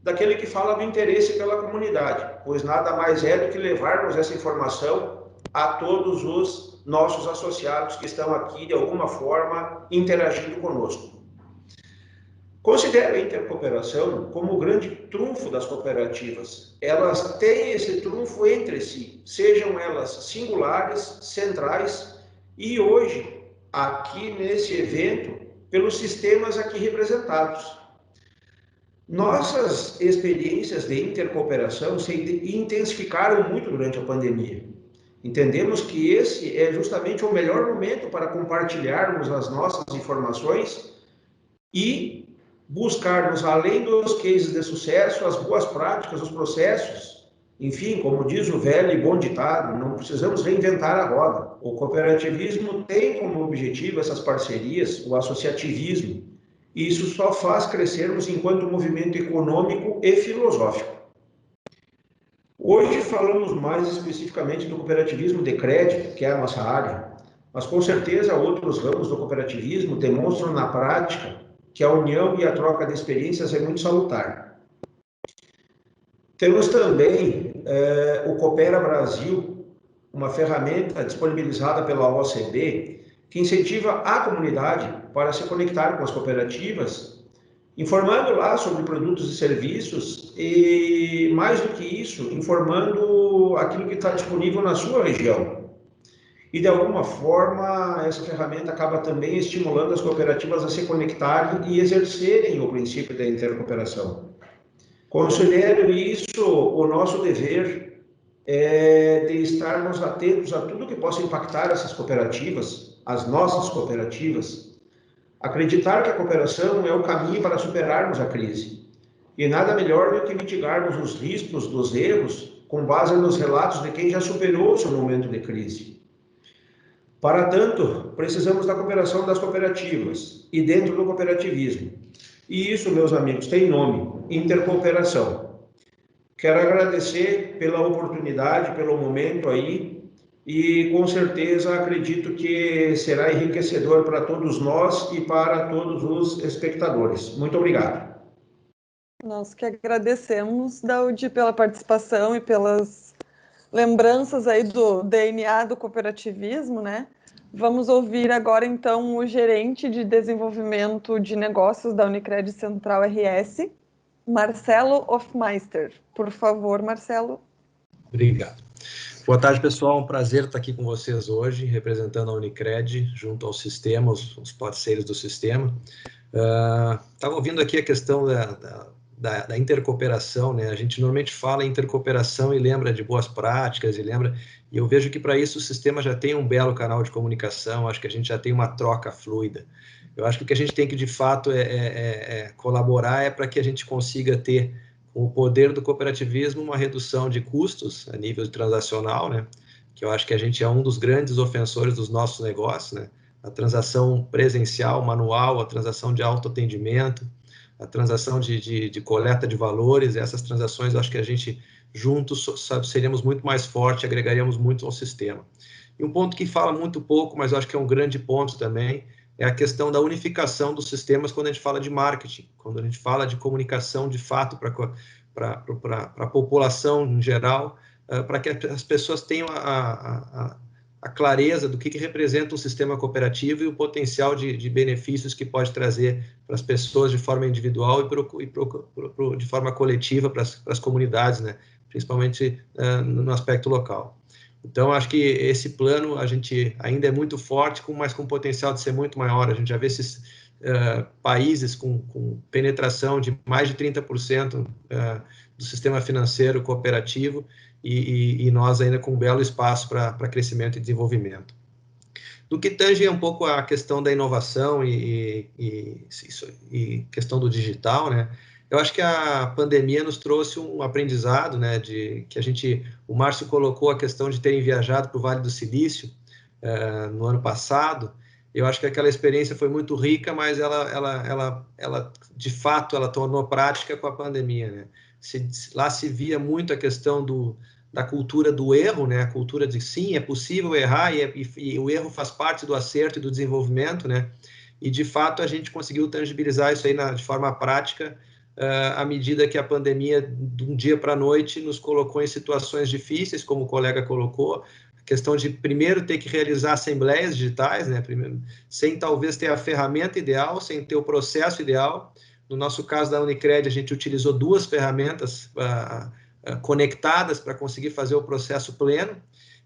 daquele que fala do interesse pela comunidade, pois nada mais é do que levarmos essa informação a todos os nossos associados que estão aqui, de alguma forma, interagindo conosco. Considero a intercooperação como o grande trunfo das cooperativas. Elas têm esse trunfo entre si, sejam elas singulares, centrais e hoje, aqui nesse evento, pelos sistemas aqui representados. Nossas experiências de intercooperação se intensificaram muito durante a pandemia. Entendemos que esse é justamente o melhor momento para compartilharmos as nossas informações e buscarmos, além dos cases de sucesso, as boas práticas, os processos. Enfim, como diz o velho e bom ditado, não precisamos reinventar a roda. O cooperativismo tem como objetivo essas parcerias, o associativismo, e isso só faz crescermos enquanto movimento econômico e filosófico. Hoje falamos mais especificamente do cooperativismo de crédito, que é a nossa área, mas com certeza outros ramos do cooperativismo demonstram na prática que a união e a troca de experiências é muito salutar. Temos também o Coopera Brasil, uma ferramenta disponibilizada pela OCB, que incentiva a comunidade para se conectar com as cooperativas, informando lá sobre produtos e serviços e, mais do que isso, informando aquilo que está disponível na sua região. E, de alguma forma, essa ferramenta acaba também estimulando as cooperativas a se conectarem e exercerem o princípio da intercooperação. Considero isso o nosso dever de estarmos atentos a tudo que possa impactar essas cooperativas, as nossas cooperativas, acreditar que a cooperação é o caminho para superarmos a crise. E nada melhor do que mitigarmos os riscos dos erros com base nos relatos de quem já superou o seu momento de crise. Para tanto, precisamos da cooperação das cooperativas e dentro do cooperativismo. E isso, meus amigos, tem nome: intercooperação. Quero agradecer pela oportunidade, pelo momento aí, e com certeza acredito que será enriquecedor para todos nós e para todos os espectadores. Muito obrigado. Nós que agradecemos, Daudi, pela participação e pelas lembranças aí do DNA do cooperativismo, né? Vamos ouvir agora, então, o gerente de desenvolvimento de negócios da Unicred Central RS, Marcelo Hofmeister. Por favor, Marcelo. Obrigado. Boa tarde, pessoal. Um prazer estar aqui com vocês hoje, representando a Unicred, junto ao sistema, os parceiros do sistema. Estava ouvindo aqui a questão da intercooperação, né? A gente normalmente fala em intercooperação e lembra de boas práticas, e eu vejo que para isso o sistema já tem um belo canal de comunicação, acho que a gente já tem uma troca fluida. Eu acho que o que a gente tem que, de fato, colaborar para que a gente consiga ter, com o poder do cooperativismo, uma redução de custos a nível transacional, né? Que eu acho que a gente é um dos grandes ofensores dos nossos negócios, né? A transação presencial, manual, a transação de autoatendimento, a transação de coleta de valores, essas transações, eu acho que a gente, juntos, seríamos muito mais fortes, agregaríamos muito ao sistema. E um ponto que fala muito pouco, mas eu acho que é um grande ponto também, é a questão da unificação dos sistemas quando a gente fala de marketing, quando a gente fala de comunicação de fato para a população em geral, para que as pessoas tenham a clareza do que representa um sistema cooperativo e o potencial de benefícios que pode trazer para as pessoas de forma individual e de forma coletiva para as comunidades, né? Principalmente no aspecto local. Então, acho que esse plano a gente ainda é muito forte, mas com potencial de ser muito maior. A gente já vê esses países com penetração de mais de 30% do sistema financeiro cooperativo, e nós ainda com um belo espaço para crescimento e desenvolvimento. Do que tange um pouco a questão da inovação e questão do digital, né? Eu acho que a pandemia nos trouxe um aprendizado, né? O Márcio colocou a questão de terem viajado para o Vale do Silício no ano passado. Eu acho que aquela experiência foi muito rica, mas ela de fato, ela tornou prática com a pandemia, né? Lá se via muito a questão da cultura do erro, né? A cultura de sim, é possível errar e o erro faz parte do acerto e do desenvolvimento, né? E de fato a gente conseguiu tangibilizar isso aí de forma prática à medida que a pandemia, de um dia para a noite, nos colocou em situações difíceis, como o colega colocou, a questão de primeiro ter que realizar assembleias digitais, né? Primeiro, sem talvez ter a ferramenta ideal, sem ter o processo ideal. No nosso caso da Unicred, a gente utilizou 2 ferramentas conectadas para conseguir fazer o processo pleno,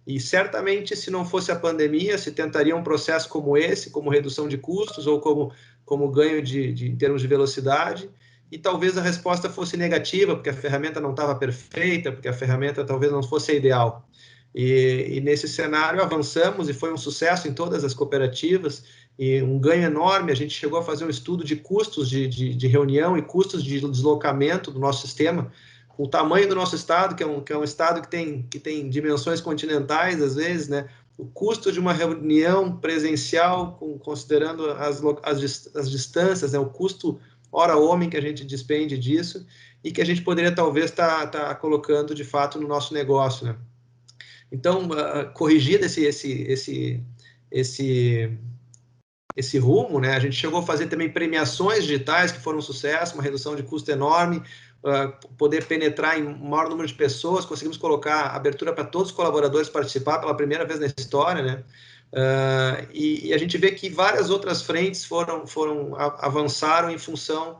e certamente se não fosse a pandemia, se tentaria um processo como esse, como redução de custos ou como ganho em termos de velocidade, e talvez a resposta fosse negativa, porque a ferramenta não estava perfeita, porque a ferramenta talvez não fosse a ideal. E nesse cenário avançamos e foi um sucesso em todas as cooperativas, e um ganho enorme. A gente chegou a fazer um estudo de custos de reunião e custos de deslocamento do nosso sistema, com o tamanho do nosso estado, que é um estado que tem dimensões continentais, às vezes, né? O custo de uma reunião presencial, considerando as distâncias, né? O custo hora-homem que a gente despende disso, e que a gente poderia talvez estar colocando de fato no nosso negócio, né? Então, corrigido esse rumo, né? A gente chegou a fazer também premiações digitais que foram um sucesso, uma redução de custo enorme, poder penetrar em um maior número de pessoas, conseguimos colocar abertura para todos os colaboradores participar pela primeira vez na história, né? E a gente vê que várias outras frentes avançaram em função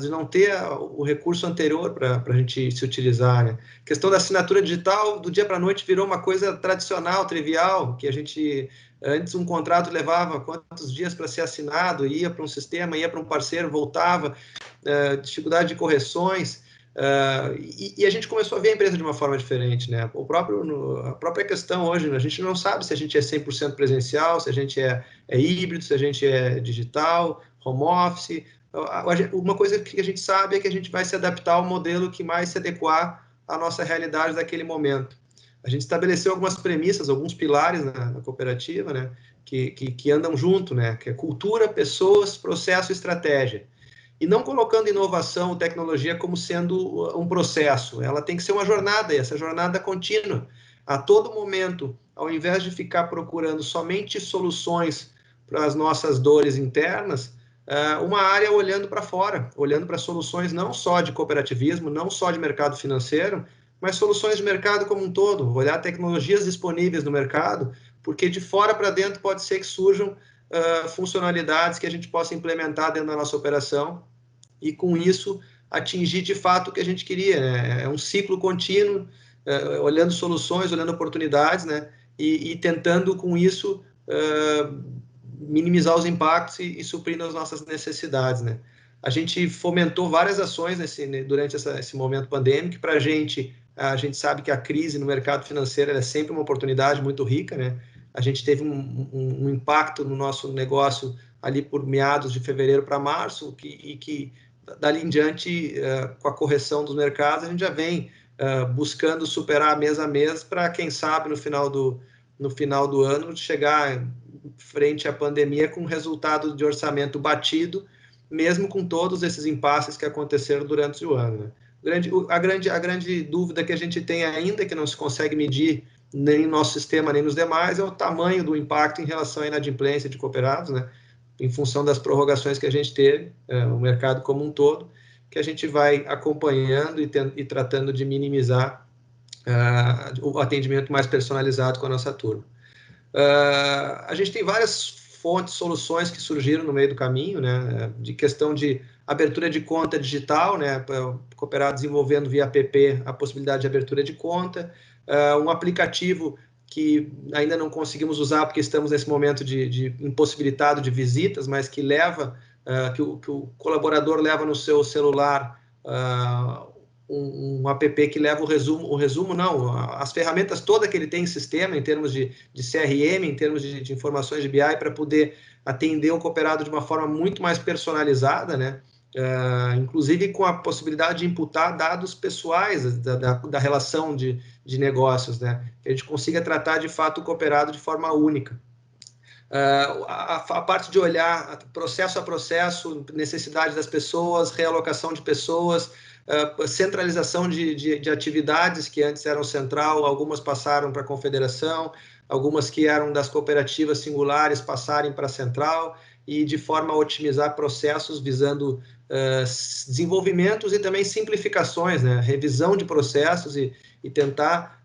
de não ter o recurso anterior para a gente se utilizar, né? A questão da assinatura digital, do dia para a noite, virou uma coisa tradicional, trivial, que a gente, antes um contrato levava quantos dias para ser assinado, ia para um sistema, ia para um parceiro, voltava, dificuldade de correções, e a gente começou a ver a empresa de uma forma diferente, né? A própria questão hoje, a gente não sabe se a gente é 100% presencial, se a gente é híbrido, se a gente é digital, home office. Uma coisa que a gente sabe é que a gente vai se adaptar ao modelo que mais se adequar à nossa realidade daquele momento. A gente estabeleceu algumas premissas, alguns pilares na cooperativa, né, que andam junto, né, que é cultura, pessoas, processo e estratégia. e não colocando inovação, tecnologia como sendo um processo. Ela tem que ser uma jornada, e essa jornada contínua. A todo momento, ao invés de ficar procurando somente soluções para as nossas dores internas, uma área olhando para fora, olhando para soluções não só de cooperativismo, não só de mercado financeiro, mas soluções de mercado como um todo, olhar tecnologias disponíveis no mercado, porque de fora para dentro pode ser que surjam funcionalidades que a gente possa implementar dentro da nossa operação e, com isso, atingir de fato o que a gente queria, né? É um ciclo contínuo, olhando soluções, olhando oportunidades, né? E tentando, com isso, minimizar os impactos e suprindo as nossas necessidades, né? A gente fomentou várias ações durante esse momento pandêmico. Para a gente sabe que a crise no mercado financeiro é sempre uma oportunidade muito rica, né? A gente teve um impacto no nosso negócio ali por meados de fevereiro para março, e que dali em diante, com a correção dos mercados, a gente já vem buscando superar mês a mês para, quem sabe, no final do ano, chegar frente à pandemia com resultado de orçamento batido, mesmo com todos esses impasses que aconteceram durante o ano, né? A grande dúvida que a gente tem ainda, que não se consegue medir nem no nosso sistema, nem nos demais, é o tamanho do impacto em relação à inadimplência de cooperados, né? Em função das prorrogações que a gente teve, o mercado como um todo, que a gente vai acompanhando e tratando de minimizar o atendimento mais personalizado com a nossa turma. A gente tem várias fontes, soluções que surgiram no meio do caminho, né, de questão de abertura de conta digital, né, o cooperado desenvolvendo via app a possibilidade de abertura de conta, um aplicativo que ainda não conseguimos usar porque estamos nesse momento de impossibilitado de visitas, mas que leva, que o colaborador leva no seu celular um app que leva as ferramentas todas que ele tem em sistema, em termos de CRM, em termos de informações de BI, para poder atender o cooperado de uma forma muito mais personalizada, né? Inclusive com a possibilidade de imputar dados pessoais da relação de negócios, né? Que a gente consiga tratar de fato o cooperado de forma única. A parte de olhar processo a processo, necessidade das pessoas, realocação de pessoas, centralização de atividades que antes eram central, algumas passaram para a confederação, algumas que eram das cooperativas singulares passarem para a central, e de forma a otimizar processos visando desenvolvimentos e também simplificações, né? Revisão de processos e tentar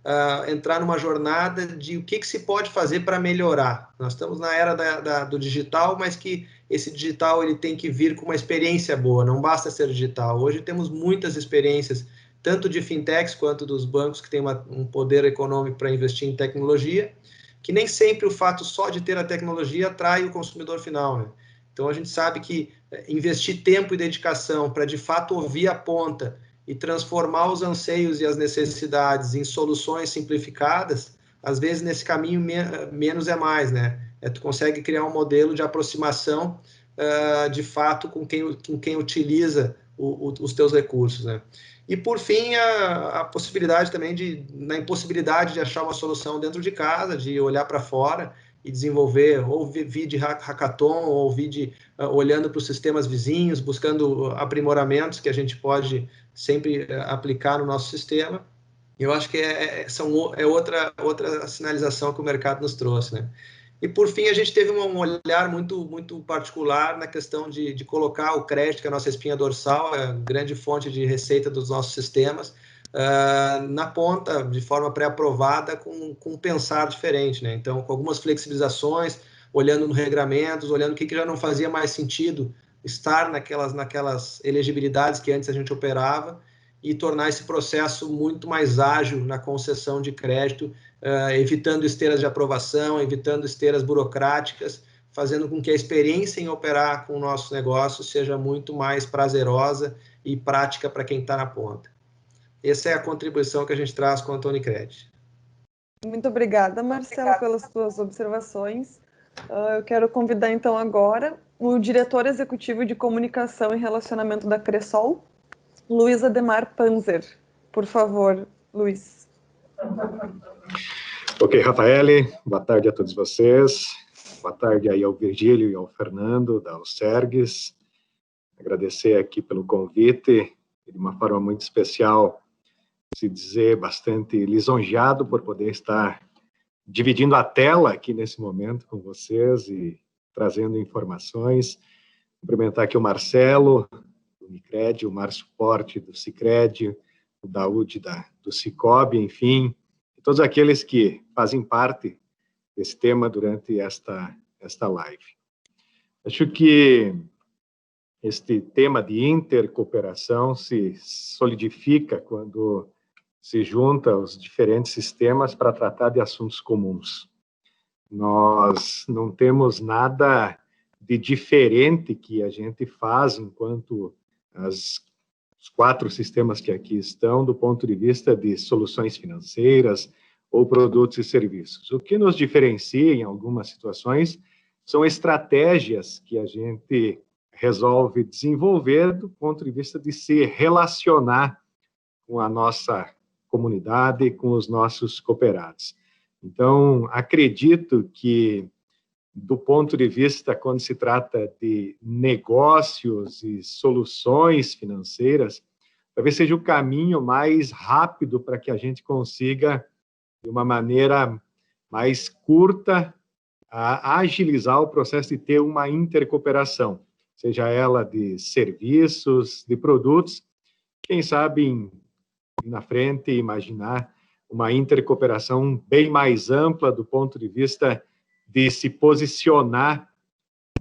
entrar numa jornada de o que se pode fazer para melhorar. Nós estamos na era do digital, mas que esse digital ele tem que vir com uma experiência boa, não basta ser digital. Hoje temos muitas experiências, tanto de fintechs quanto dos bancos que têm um poder econômico para investir em tecnologia, que nem sempre o fato só de ter a tecnologia atrai o consumidor final, né? Então, a gente sabe que investir tempo e dedicação para, de fato, ouvir a ponta e transformar os anseios e as necessidades em soluções simplificadas, às vezes, nesse caminho, menos é mais, né? Tu consegue criar um modelo de aproximação, de fato, com quem utiliza os teus recursos, né? E, por fim, a possibilidade também na impossibilidade de achar uma solução dentro de casa, de olhar para fora e desenvolver, ou vídeo hackathon, ou vídeo olhando para os sistemas vizinhos, buscando aprimoramentos que a gente pode sempre aplicar no nosso sistema. Eu acho que é outra sinalização que o mercado nos trouxe, né? E, por fim, a gente teve um olhar muito, muito particular na questão de colocar o crédito, que é a nossa espinha dorsal, é a grande fonte de receita dos nossos sistemas, na ponta, de forma pré-aprovada, com um pensar diferente, né? Então, com algumas flexibilizações, olhando nos regramentos, olhando o que já não fazia mais sentido estar naquelas elegibilidades que antes a gente operava, e tornar esse processo muito mais ágil na concessão de crédito, evitando esteiras de aprovação, evitando esteiras burocráticas, fazendo com que a experiência em operar com o nosso negócio seja muito mais prazerosa e prática para quem está na ponta. Essa é a contribuição que a gente traz com a Unicred. Muito obrigada, Marcelo, pelas suas observações. Eu quero convidar, então, agora o diretor executivo de comunicação e relacionamento da Cressol, Luiz Ademar Panzer. Por favor, Luiz. Ok, Rafaele, boa tarde a todos vocês. Boa tarde aí ao Virgílio e ao Fernando, da Alcergues. agradecer aqui pelo convite, de uma forma muito especial, se dizer bastante lisonjeado por poder estar dividindo a tela aqui nesse momento com vocês e trazendo informações. Cumprimentar aqui o Marcelo, do Unicred, o Márcio Porte, do Sicredi, o Daúde, do Cicobi, enfim, todos aqueles que fazem parte desse tema durante esta live. Acho que este tema de intercooperação se solidifica quando se junta os diferentes sistemas para tratar de assuntos comuns. Nós não temos nada de diferente que a gente faz enquanto os 4 sistemas que aqui estão, do ponto de vista de soluções financeiras ou produtos e serviços. O que nos diferencia em algumas situações são estratégias que a gente resolve desenvolver do ponto de vista de se relacionar com a nossa comunidade, com os nossos cooperados. Então, acredito que, do ponto de vista, quando se trata de negócios e soluções financeiras, talvez seja o caminho mais rápido para que a gente consiga, de uma maneira mais curta, agilizar o processo de ter uma intercooperação, seja ela de serviços, de produtos, quem sabe na frente imaginar uma intercooperação bem mais ampla do ponto de vista de se posicionar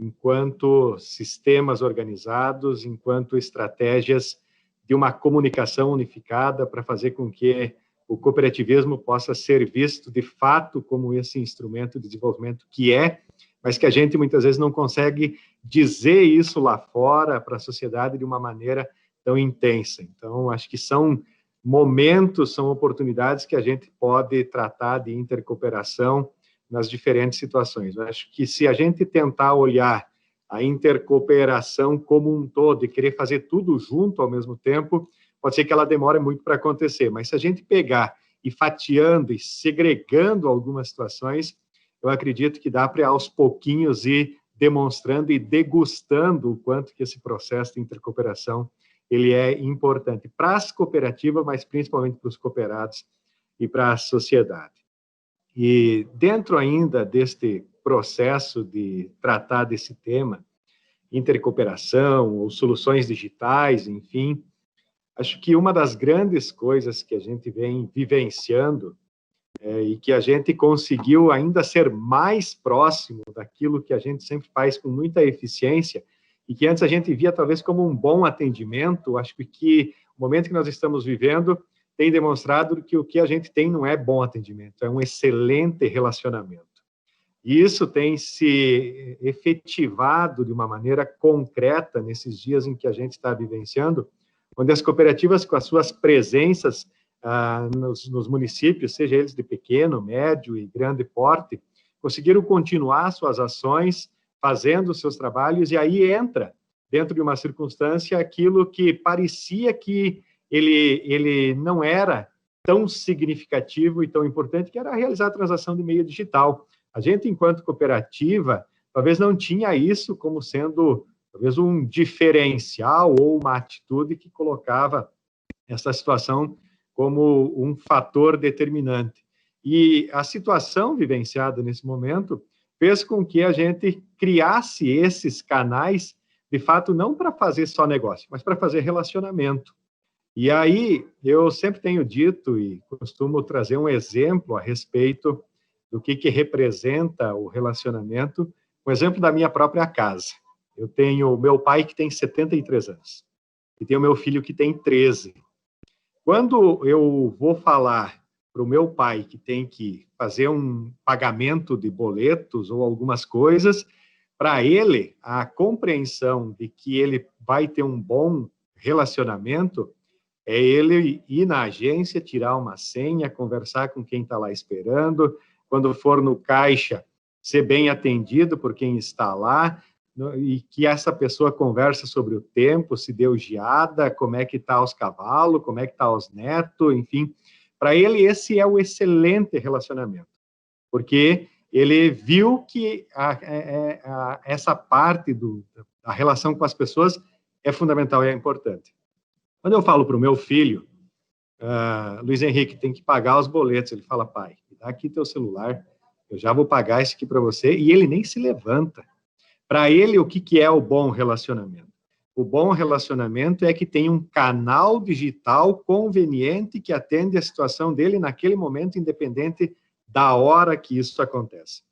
enquanto sistemas organizados, enquanto estratégias de uma comunicação unificada para fazer com que o cooperativismo possa ser visto de fato como esse instrumento de desenvolvimento que é, mas que a gente muitas vezes não consegue dizer isso lá fora para a sociedade de uma maneira tão intensa. Então, acho que são momentos, são oportunidades que a gente pode tratar de intercooperação nas diferentes situações. Eu acho que se a gente tentar olhar a intercooperação como um todo e querer fazer tudo junto ao mesmo tempo, pode ser que ela demore muito para acontecer, mas se a gente pegar e fatiando e segregando algumas situações, eu acredito que dá para aos pouquinhos ir demonstrando e degustando o quanto que esse processo de intercooperação ele é importante para as cooperativas, mas principalmente para os cooperados e para a sociedade. E dentro ainda deste processo de tratar desse tema, intercooperação ou soluções digitais, enfim, acho que uma das grandes coisas que a gente vem vivenciando e que a gente conseguiu ainda ser mais próximo daquilo que a gente sempre faz com muita eficiência e que antes a gente via talvez como um bom atendimento, acho que o momento que nós estamos vivendo tem demonstrado que o que a gente tem não é bom atendimento, é um excelente relacionamento. E isso tem se efetivado de uma maneira concreta nesses dias em que a gente está vivenciando, onde as cooperativas, com as suas presenças nos municípios, seja eles de pequeno, médio e grande porte, conseguiram continuar suas ações, fazendo os seus trabalhos, e aí entra, dentro de uma circunstância, aquilo que parecia que ele não era tão significativo e tão importante, que era realizar a transação de meio digital. A gente, enquanto cooperativa, talvez não tinha isso como sendo, talvez, um diferencial ou uma atitude que colocava essa situação como um fator determinante. E a situação vivenciada nesse momento fez com que a gente criasse esses canais, de fato, não para fazer só negócio, mas para fazer relacionamento. E aí, eu sempre tenho dito e costumo trazer um exemplo a respeito do que representa o relacionamento, um exemplo da minha própria casa. Eu tenho o meu pai, que tem 73 anos, e tenho o meu filho, que tem 13. Quando eu vou falar para o meu pai que tem que fazer um pagamento de boletos ou algumas coisas, para ele, a compreensão de que ele vai ter um bom relacionamento é ele ir na agência, tirar uma senha, conversar com quem está lá esperando, quando for no caixa, ser bem atendido por quem está lá, e que essa pessoa conversa sobre o tempo, se deu geada, como é que está os cavalos, como é que está os netos, enfim. Para ele, esse é o excelente relacionamento, porque ele viu que essa parte da relação com as pessoas é fundamental e é importante. Quando eu falo para o meu filho, Luiz Henrique, tem que pagar os boletos, ele fala, pai, dá aqui teu celular, eu já vou pagar isso aqui para você, e ele nem se levanta. Para ele, o que é o bom relacionamento? O bom relacionamento é que tem um canal digital conveniente que atende a situação dele naquele momento, independente da hora que isso acontece.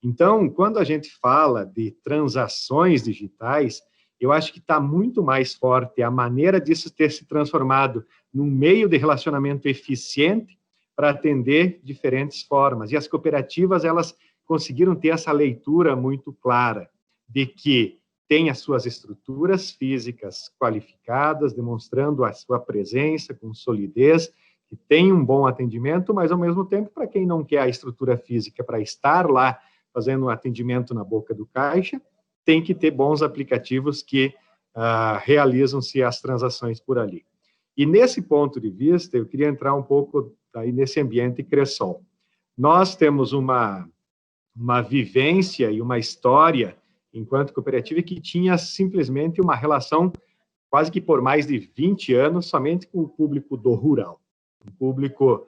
Então, quando a gente fala de transações digitais, eu acho que está muito mais forte a maneira disso ter se transformado num meio de relacionamento eficiente para atender diferentes formas. E as cooperativas, elas conseguiram ter essa leitura muito clara de que tem as suas estruturas físicas qualificadas, demonstrando a sua presença com solidez, que tem um bom atendimento, mas, ao mesmo tempo, para quem não quer a estrutura física para estar lá fazendo um atendimento na boca do caixa, tem que ter bons aplicativos que realizam-se as transações por ali. E, nesse ponto de vista, eu queria entrar um pouco aí nesse ambiente Cressol. Nós temos uma vivência e uma história enquanto cooperativa que tinha simplesmente uma relação quase que por mais de 20 anos somente com o público do rural, o público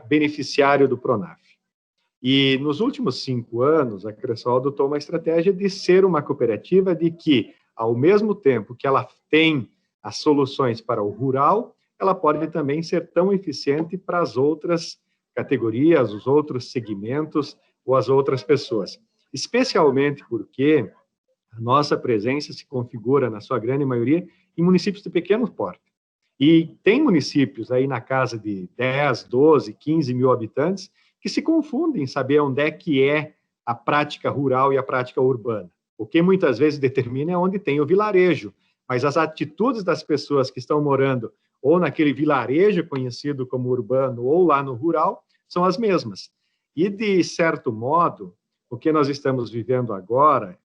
beneficiário do Pronaf. E nos últimos 5 anos, a Cressol adotou uma estratégia de ser uma cooperativa de que, ao mesmo tempo que ela tem as soluções para o rural, ela pode também ser tão eficiente para as outras categorias, os outros segmentos ou as outras pessoas. Especialmente porque a nossa presença se configura, na sua grande maioria, em municípios de pequeno porte. E tem municípios aí na casa de 10, 12, 15 mil habitantes que se confundem em saber onde é que é a prática rural e a prática urbana. O que muitas vezes determina é onde tem o vilarejo, mas as atitudes das pessoas que estão morando ou naquele vilarejo conhecido como urbano ou lá no rural são as mesmas. E, de certo modo, o que nós estamos vivendo agora,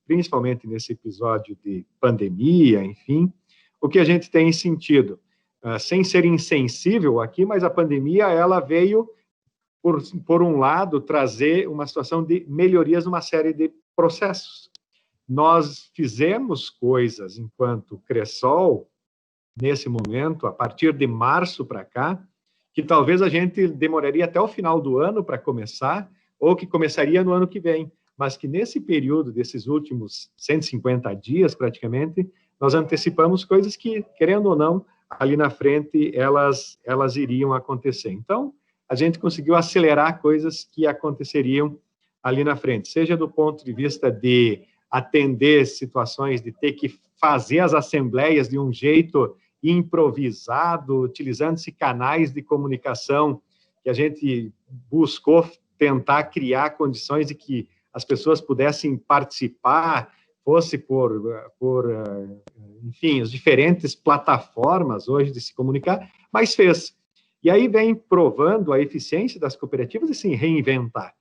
principalmente nesse episódio de pandemia, enfim, o que a gente tem sentido, sem ser insensível aqui, mas a pandemia, ela veio, por um lado, trazer uma situação de melhorias numa série de processos. Nós fizemos coisas enquanto Cressol, nesse momento, a partir de março para cá, que talvez a gente demoraria até o final do ano para começar, ou que começaria no ano que vem, mas que nesse período, desses últimos 150 dias, praticamente, nós antecipamos coisas que, querendo ou não, ali na frente, elas iriam acontecer. Então, a gente conseguiu acelerar coisas que aconteceriam ali na frente, seja do ponto de vista de atender situações de ter que fazer as assembleias de um jeito improvisado, utilizando-se canais de comunicação que a gente buscou tentar criar condições de que as pessoas pudessem participar, fosse enfim, as diferentes plataformas hoje de se comunicar, mas fez. E aí vem provando a eficiência das cooperativas de se reinventar.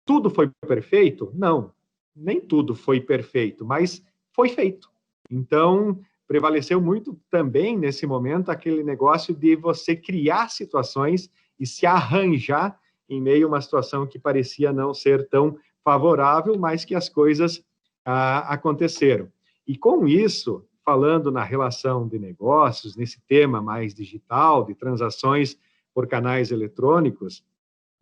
Tudo foi perfeito? Não, nem tudo foi perfeito, mas foi feito. Então, prevaleceu muito também, nesse momento, aquele negócio de você criar situações e se arranjar em meio a uma situação que parecia não ser tão favorável, mas que as coisas aconteceram. E com isso, falando na relação de negócios, nesse tema mais digital, de transações por canais eletrônicos,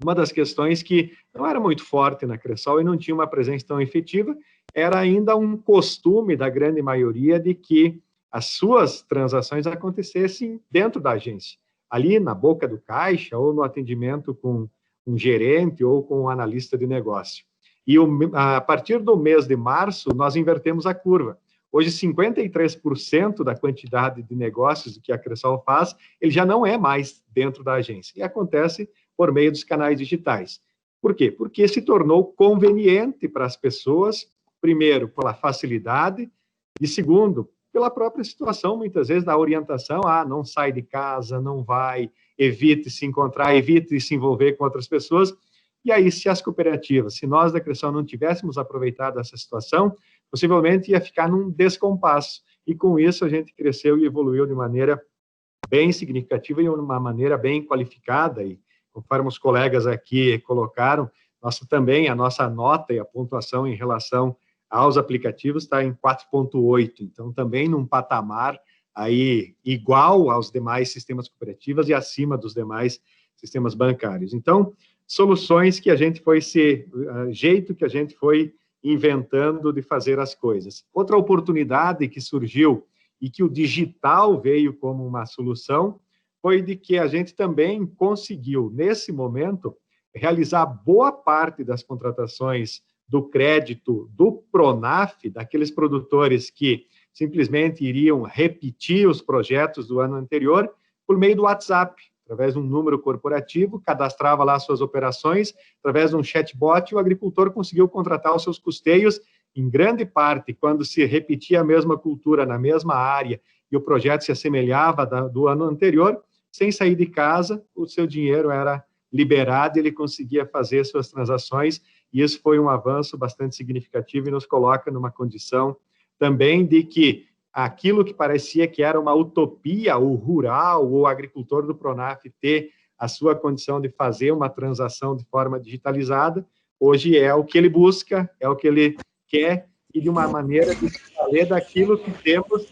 uma das questões que não era muito forte na Cressol e não tinha uma presença tão efetiva, era ainda um costume da grande maioria de que as suas transações acontecessem dentro da agência, ali na boca do caixa ou no atendimento com um gerente ou com um analista de negócio. E a partir do mês de março, nós invertemos a curva. Hoje, 53% da quantidade de negócios que a Cressol faz, ele já não é mais dentro da agência. E acontece por meio dos canais digitais. Por quê? Porque se tornou conveniente para as pessoas, primeiro, pela facilidade, e segundo, pela própria situação, muitas vezes, da orientação, não sai de casa, não vai, evite se encontrar, evite se envolver com outras pessoas. E aí, se as cooperativas, se nós da Cressol não tivéssemos aproveitado essa situação, possivelmente ia ficar num descompasso. E com isso a gente cresceu e evoluiu de maneira bem significativa e de uma maneira bem qualificada. E conforme os colegas aqui colocaram, a nossa nota e a pontuação em relação aos aplicativos está em 4,8, então também num patamar aí igual aos demais sistemas cooperativos e acima dos demais sistemas bancários. Então, soluções que a gente foi jeito que a gente foi inventando de fazer as coisas. Outra oportunidade que surgiu e que o digital veio como uma solução foi de que a gente também conseguiu, nesse momento, realizar boa parte das contratações do crédito do Pronaf, daqueles produtores que simplesmente iriam repetir os projetos do ano anterior, por meio do WhatsApp, através de um número corporativo, cadastrava lá suas operações, através de um chatbot, o agricultor conseguiu contratar os seus custeios, em grande parte, quando se repetia a mesma cultura na mesma área e o projeto se assemelhava do ano anterior, sem sair de casa, o seu dinheiro era liberado e ele conseguia fazer suas transações, e isso foi um avanço bastante significativo e nos coloca numa condição também de que aquilo que parecia que era uma utopia, o rural, o agricultor do Pronaf ter a sua condição de fazer uma transação de forma digitalizada, hoje é o que ele busca, é o que ele quer, e de uma maneira de se valer daquilo que temos,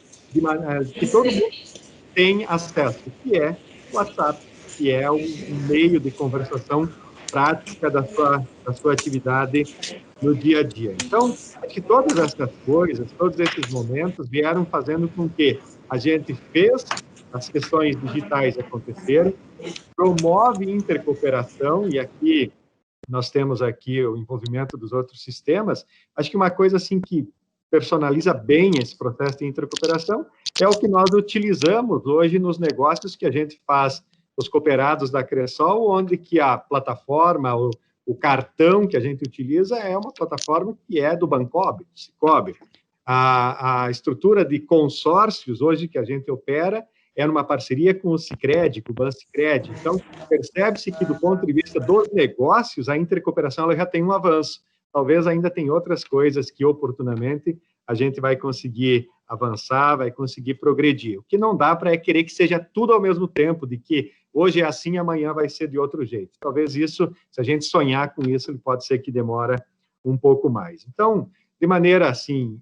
que todo mundo tem acesso, que é o WhatsApp, que é um meio de conversação prática da sua atividade no dia a dia. Então, acho que todas essas coisas, todos esses momentos vieram fazendo com que a gente fez as questões digitais acontecerem, promove intercooperação, e aqui nós temos aqui o envolvimento dos outros sistemas. Acho que uma coisa assim que personaliza bem esse processo de intercooperação é o que nós utilizamos hoje nos negócios que a gente faz, os cooperados da Cressol, onde que a plataforma, o cartão que a gente utiliza é uma plataforma que é do Bancob, do Sicob. A estrutura de consórcios hoje que a gente opera é numa parceria com o Sicredi, com o Bancicred. Então, percebe-se que, do ponto de vista dos negócios, a intercooperação ela já tem um avanço. Talvez ainda tem outras coisas que, oportunamente, a gente vai conseguir avançar, vai conseguir progredir. O que não dá para é querer que seja tudo ao mesmo tempo, de que hoje é assim, amanhã vai ser de outro jeito. Talvez isso, se a gente sonhar com isso, pode ser que demora um pouco mais. Então, de maneira assim,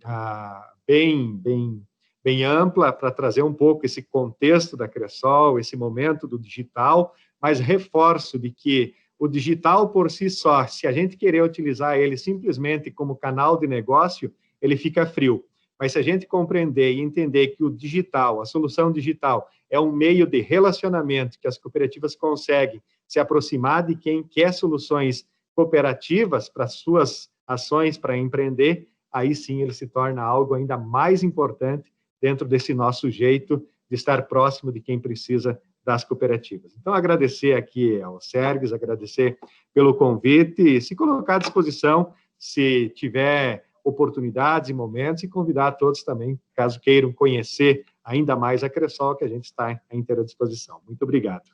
bem ampla, para trazer um pouco esse contexto da Cressol, esse momento do digital, mas reforço de que o digital por si só, se a gente querer utilizar ele simplesmente como canal de negócio, ele fica frio. Mas se a gente compreender e entender que o digital, a solução digital, é um meio de relacionamento que as cooperativas conseguem se aproximar de quem quer soluções cooperativas para suas ações, para empreender, aí sim ele se torna algo ainda mais importante dentro desse nosso jeito de estar próximo de quem precisa das cooperativas. Então, agradecer aqui ao Sergues, agradecer pelo convite, e se colocar à disposição, se tiver oportunidades e momentos, e convidar a todos também, caso queiram conhecer ainda mais a Cressol, que a gente está à inteira disposição. Muito obrigado.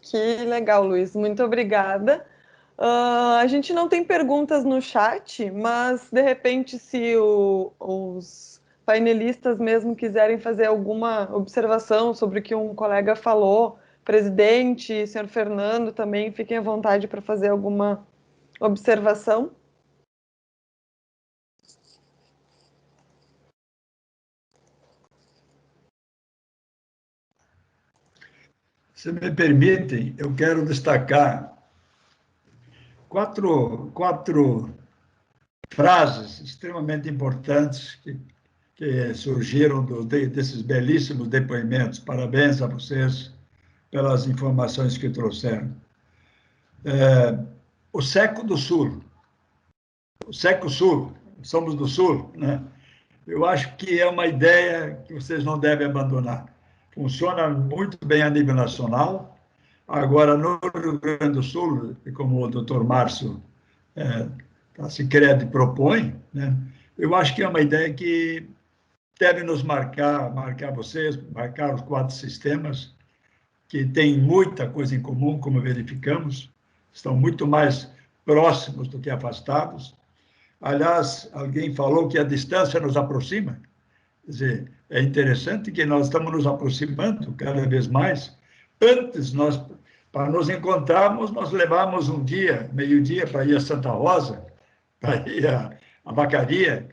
Que legal, Luiz. Muito obrigada. A gente não tem perguntas no chat, mas, de repente, se os painelistas mesmo quiserem fazer alguma observação sobre o que um colega falou, presidente, senhor Fernando, também fiquem à vontade para fazer alguma observação. Se me permitem, eu quero destacar quatro frases extremamente importantes que surgiram desses belíssimos depoimentos. Parabéns a vocês pelas informações que trouxeram. O SECO do Sul, o SECO Sul, somos do Sul, né? Eu acho que é uma ideia que vocês não devem abandonar. Funciona muito bem a nível nacional. Agora, no Rio Grande do Sul, como o doutor Márcio da Sicredi propõe, né? Eu acho que é uma ideia que deve nos marcar vocês, marcar os 4 sistemas, que têm muita coisa em comum, como verificamos, estão muito mais próximos do que afastados. Aliás, alguém falou que a distância nos aproxima. Quer dizer, é interessante que nós estamos nos aproximando cada vez mais. Antes, para nos encontrarmos, nós levávamos um dia, meio-dia, para ir a Santa Rosa, para ir a Vacaria,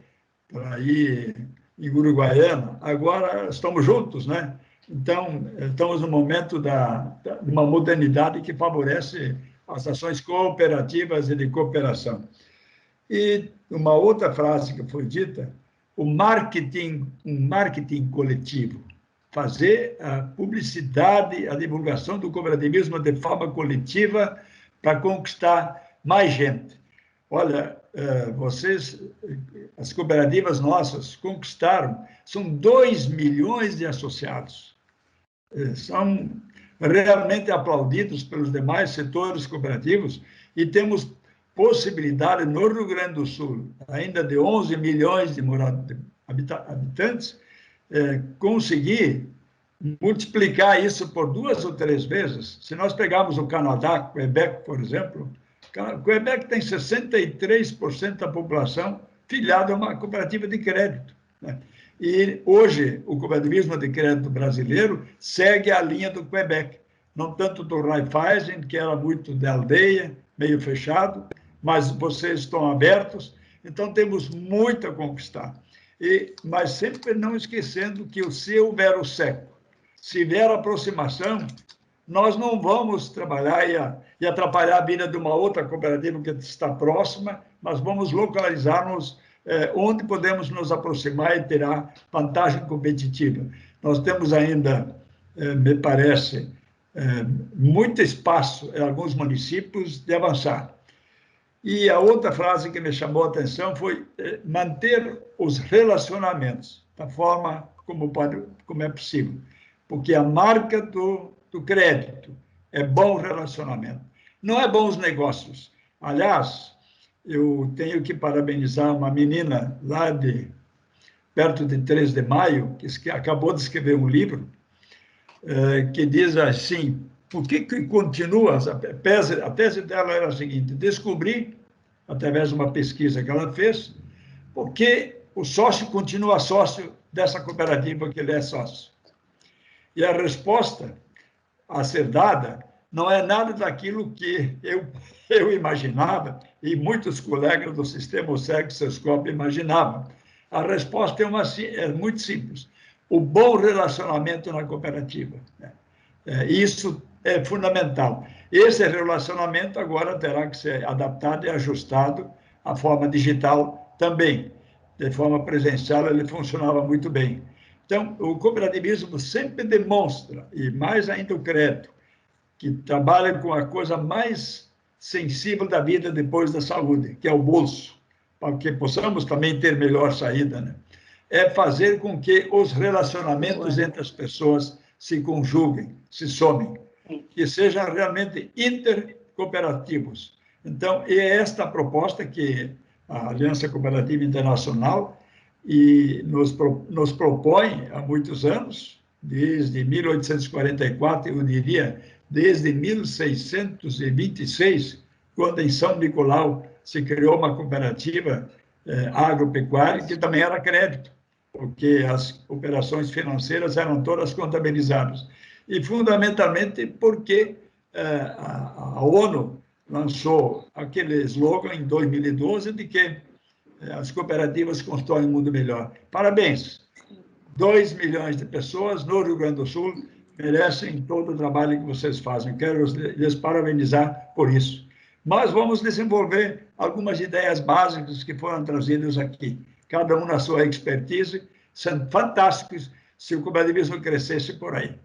para ir em Uruguaiana, agora estamos juntos, né? Então, estamos no momento de uma modernidade que favorece as ações cooperativas e de cooperação. E uma outra frase que foi dita, um marketing coletivo, fazer a publicidade, a divulgação do cooperativismo de forma coletiva para conquistar mais gente. Olha, vocês, as cooperativas nossas conquistaram, são 2 milhões de associados. São realmente aplaudidos pelos demais setores cooperativos e temos possibilidade no Rio Grande do Sul, ainda de 11 milhões de habitantes, conseguir multiplicar isso por 2 ou 3 vezes. Se nós pegarmos o Canadá, Quebec, por exemplo, Quebec tem 63% da população filiada a uma cooperativa de crédito, né? E hoje o cooperativismo de crédito brasileiro segue a linha do Quebec, não tanto do Raiffeisen, que era muito de aldeia, meio fechado, mas vocês estão abertos, então temos muito a conquistar. Mas sempre não esquecendo que se houver o século, se vier aproximação, nós não vamos trabalhar e atrapalhar a vida de uma outra cooperativa que está próxima, mas vamos localizar-nos onde podemos nos aproximar e tirar vantagem competitiva. Nós temos ainda, me parece, muito espaço em alguns municípios de avançar. E a outra frase que me chamou a atenção foi manter os relacionamentos da forma como é possível, porque a marca do crédito é bom relacionamento, não é bons negócios. Aliás, eu tenho que parabenizar uma menina lá perto de 3 de Maio, que acabou de escrever um livro, que diz assim, por que continua, a tese dela era a seguinte, descobrir, através de uma pesquisa que ela fez, por que o sócio continua sócio dessa cooperativa que ele é sócio. E a resposta a ser dada não é nada daquilo que eu imaginava e muitos colegas do sistema OSEG-SESCOP imaginavam. A resposta é muito simples. O bom relacionamento na cooperativa. Isso é fundamental. Esse relacionamento agora terá que ser adaptado e ajustado à forma digital também. De forma presencial, ele funcionava muito bem. Então, o cooperativismo sempre demonstra, e mais ainda o crédito, que trabalha com a coisa mais sensível da vida depois da saúde, que é o bolso, para que possamos também ter melhor saída, né? É fazer com que os relacionamentos entre as pessoas se conjuguem, se somem, que sejam realmente intercooperativos. Então, é esta a proposta que a Aliança Cooperativa Internacional nos propõe há muitos anos, desde 1844, eu diria, desde 1626, quando em São Nicolau se criou uma cooperativa agropecuária, que também era crédito, porque as operações financeiras eram todas contabilizadas. E, fundamentalmente, porque a ONU lançou aquele slogan em 2012 de que as cooperativas constroem um mundo melhor. Parabéns! 2 milhões de pessoas no Rio Grande do Sul merecem todo o trabalho que vocês fazem. Quero lhes parabenizar por isso. Mas vamos desenvolver algumas ideias básicas que foram trazidas aqui, cada um na sua expertise, são fantásticos se o cooperativismo crescesse por aí.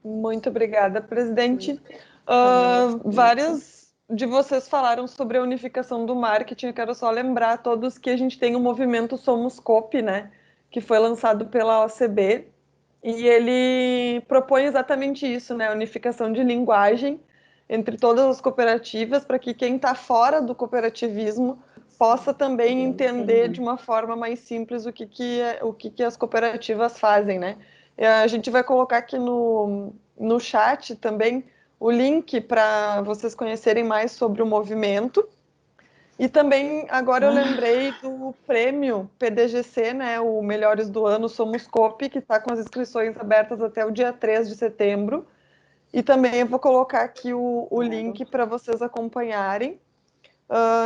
Muito obrigada, presidente. Vários de vocês falaram sobre a unificação do marketing. Eu quero só lembrar a todos que a gente tem o movimento Somos Coop, né, que foi lançado pela OCB, e ele propõe exatamente isso, né, a unificação de linguagem entre todas as cooperativas, para que quem está fora do cooperativismo possa também entender de uma forma mais simples o que as cooperativas fazem, né? A gente vai colocar aqui no chat também o link para vocês conhecerem mais sobre o movimento. E também, agora eu lembrei do prêmio PDGC, né, o Melhores do Ano Somos Coop, que está com as inscrições abertas até o dia 3 de setembro. E também eu vou colocar aqui o link para vocês acompanharem.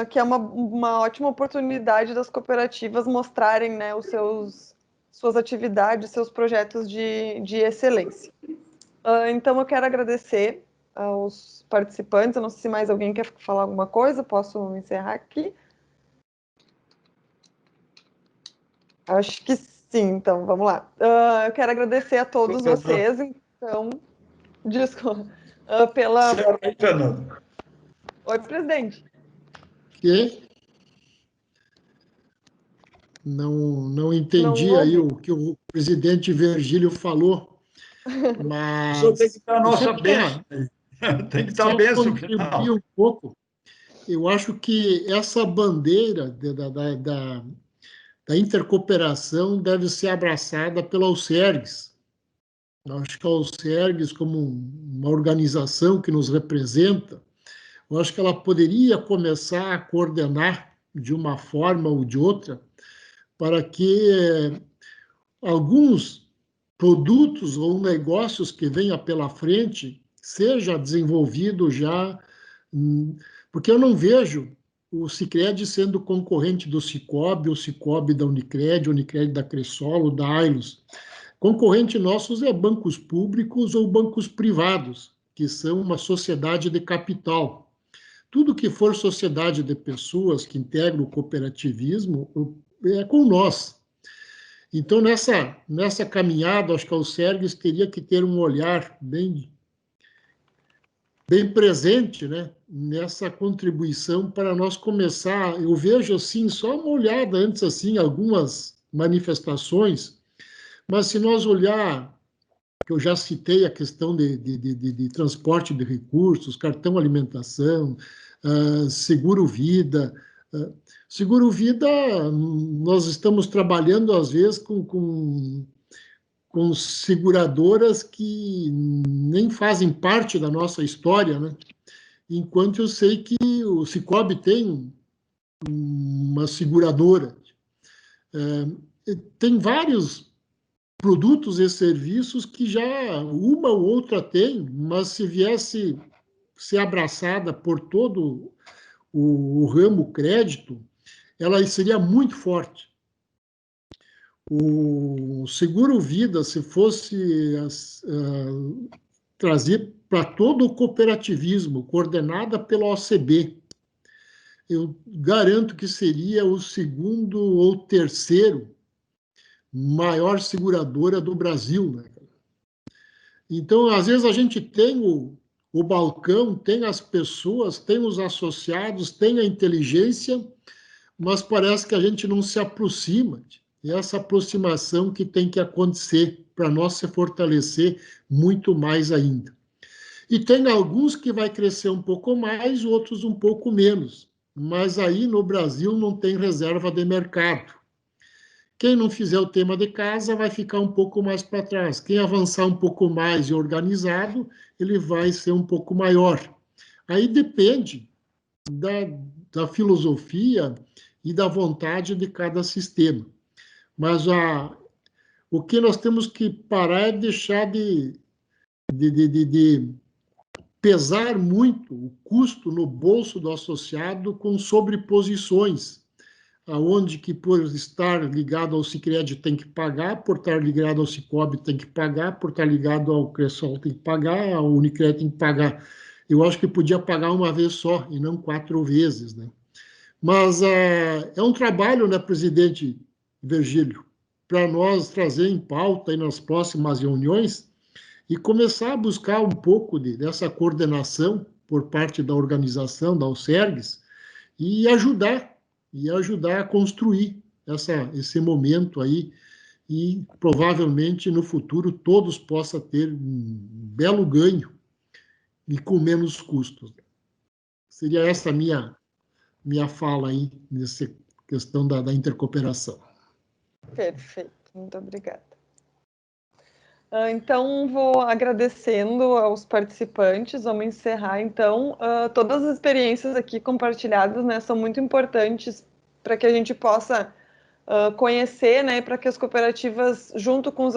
que é uma ótima oportunidade das cooperativas mostrarem, né, suas atividades, seus projetos de excelência. Então, eu quero agradecer aos participantes. Eu não sei se mais alguém quer falar alguma coisa, posso encerrar aqui? Acho que sim, então, vamos lá. Eu quero agradecer a todos vocês, então, desculpa, pela... Fernando. Oi, presidente. Que? Não entendi Não aí ouvi. o que o presidente Virgílio falou, mas... O senhor tem que dar a nossa só bênção. Tem que dar a só bênção contribuir final. um pouco. Eu acho que essa bandeira da intercooperação deve ser abraçada pela Alcergues. Eu acho que a Alcergues, como uma organização que nos representa, eu acho que ela poderia começar a coordenar de uma forma ou de outra para que alguns produtos ou negócios que venham pela frente seja desenvolvido já, porque eu não vejo o Sicredi sendo concorrente do Sicob, o Sicob da Unicred, o Unicred da Cressol, da Ailos. Concorrente nossos é bancos públicos ou bancos privados, que são uma sociedade de capital. Tudo que for sociedade de pessoas que integram o cooperativismo é com nós. Então, nessa caminhada, acho que a Alcergues teria que ter um olhar bem presente, né, nessa contribuição para nós começar. Eu vejo, assim, só uma olhada antes, assim, algumas manifestações, mas se nós olhar, que eu já citei a questão de transporte de recursos, cartão alimentação, seguro-vida. Seguro-vida, nós estamos trabalhando, às vezes, com seguradoras que nem fazem parte da nossa história, né? Enquanto eu sei que o Sicob tem uma seguradora. Tem vários produtos e serviços que já uma ou outra tem, mas se viesse ser abraçada por todo o ramo crédito, ela seria muito forte. O seguro-vida, se fosse trazer para todo o cooperativismo, coordenada pela OCB, eu garanto que seria o segundo ou terceiro maior seguradora do Brasil, né? Então, às vezes, a gente tem o balcão, tem as pessoas, tem os associados, tem a inteligência, mas parece que a gente não se aproxima. E essa aproximação que tem que acontecer para nós se fortalecer muito mais ainda. E tem alguns que vai crescer um pouco mais, outros um pouco menos. Mas aí no Brasil não tem reserva de mercado. Quem não fizer o tema de casa vai ficar um pouco mais para trás. Quem avançar um pouco mais e organizado, ele vai ser um pouco maior. Aí depende da filosofia e da vontade de cada sistema. Mas o que nós temos que parar é deixar de pesar muito o custo no bolso do associado com sobreposições, aonde que por estar ligado ao Sicredi tem que pagar, por estar ligado ao Sicob tem que pagar, por estar ligado ao Cressol tem que pagar, ao Unicred tem que pagar. Eu acho que podia pagar uma vez só e não 4 vezes, né? Mas é um trabalho, né, presidente Virgílio, para nós trazer em pauta aí nas próximas reuniões e começar a buscar um pouco dessa coordenação por parte da organização, da Alcergues, e ajudar a construir esse momento aí, e provavelmente no futuro todos possam ter um belo ganho e com menos custos. Seria essa a minha fala aí, nessa questão da intercooperação. Perfeito, muito obrigada. Então, vou agradecendo aos participantes, vamos encerrar, então. Todas as experiências aqui compartilhadas, né, são muito importantes para que a gente possa conhecer, né, para que as cooperativas, junto com os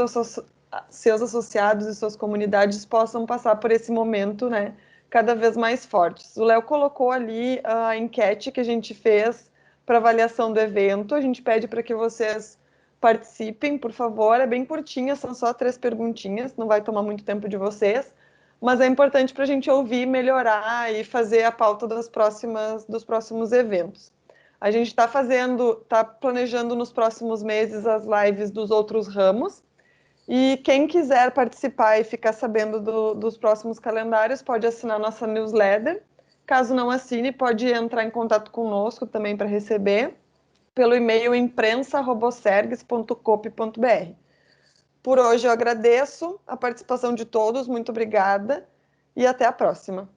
seus associados e suas comunidades, possam passar por esse momento, né, cada vez mais fortes. O Léo colocou ali a enquete que a gente fez para avaliação do evento. A gente pede para que vocês participem, por favor. É bem curtinha, são só 3 perguntinhas, não vai tomar muito tempo de vocês, mas é importante para a gente ouvir, melhorar e fazer a pauta dos próximos eventos. A gente está planejando nos próximos meses as lives dos outros ramos, e quem quiser participar e ficar sabendo dos próximos calendários pode assinar nossa newsletter. Caso não assine, pode entrar em contato conosco também para receber pelo e-mail imprensa@sergs.coop.br. Por hoje eu agradeço a participação de todos, muito obrigada e até a próxima.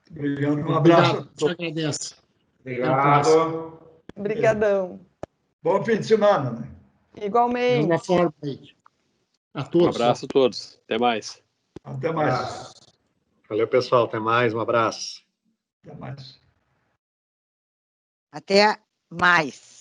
Obrigado, um abraço. Obrigado, te agradeço. Obrigado. Obrigadão. Bom fim de semana, né? Igualmente. Mesma forma aí. A Um todos. abraço a todos. Até mais. Até mais. Valeu, pessoal. Até mais. Um abraço. Até mais. Até mais.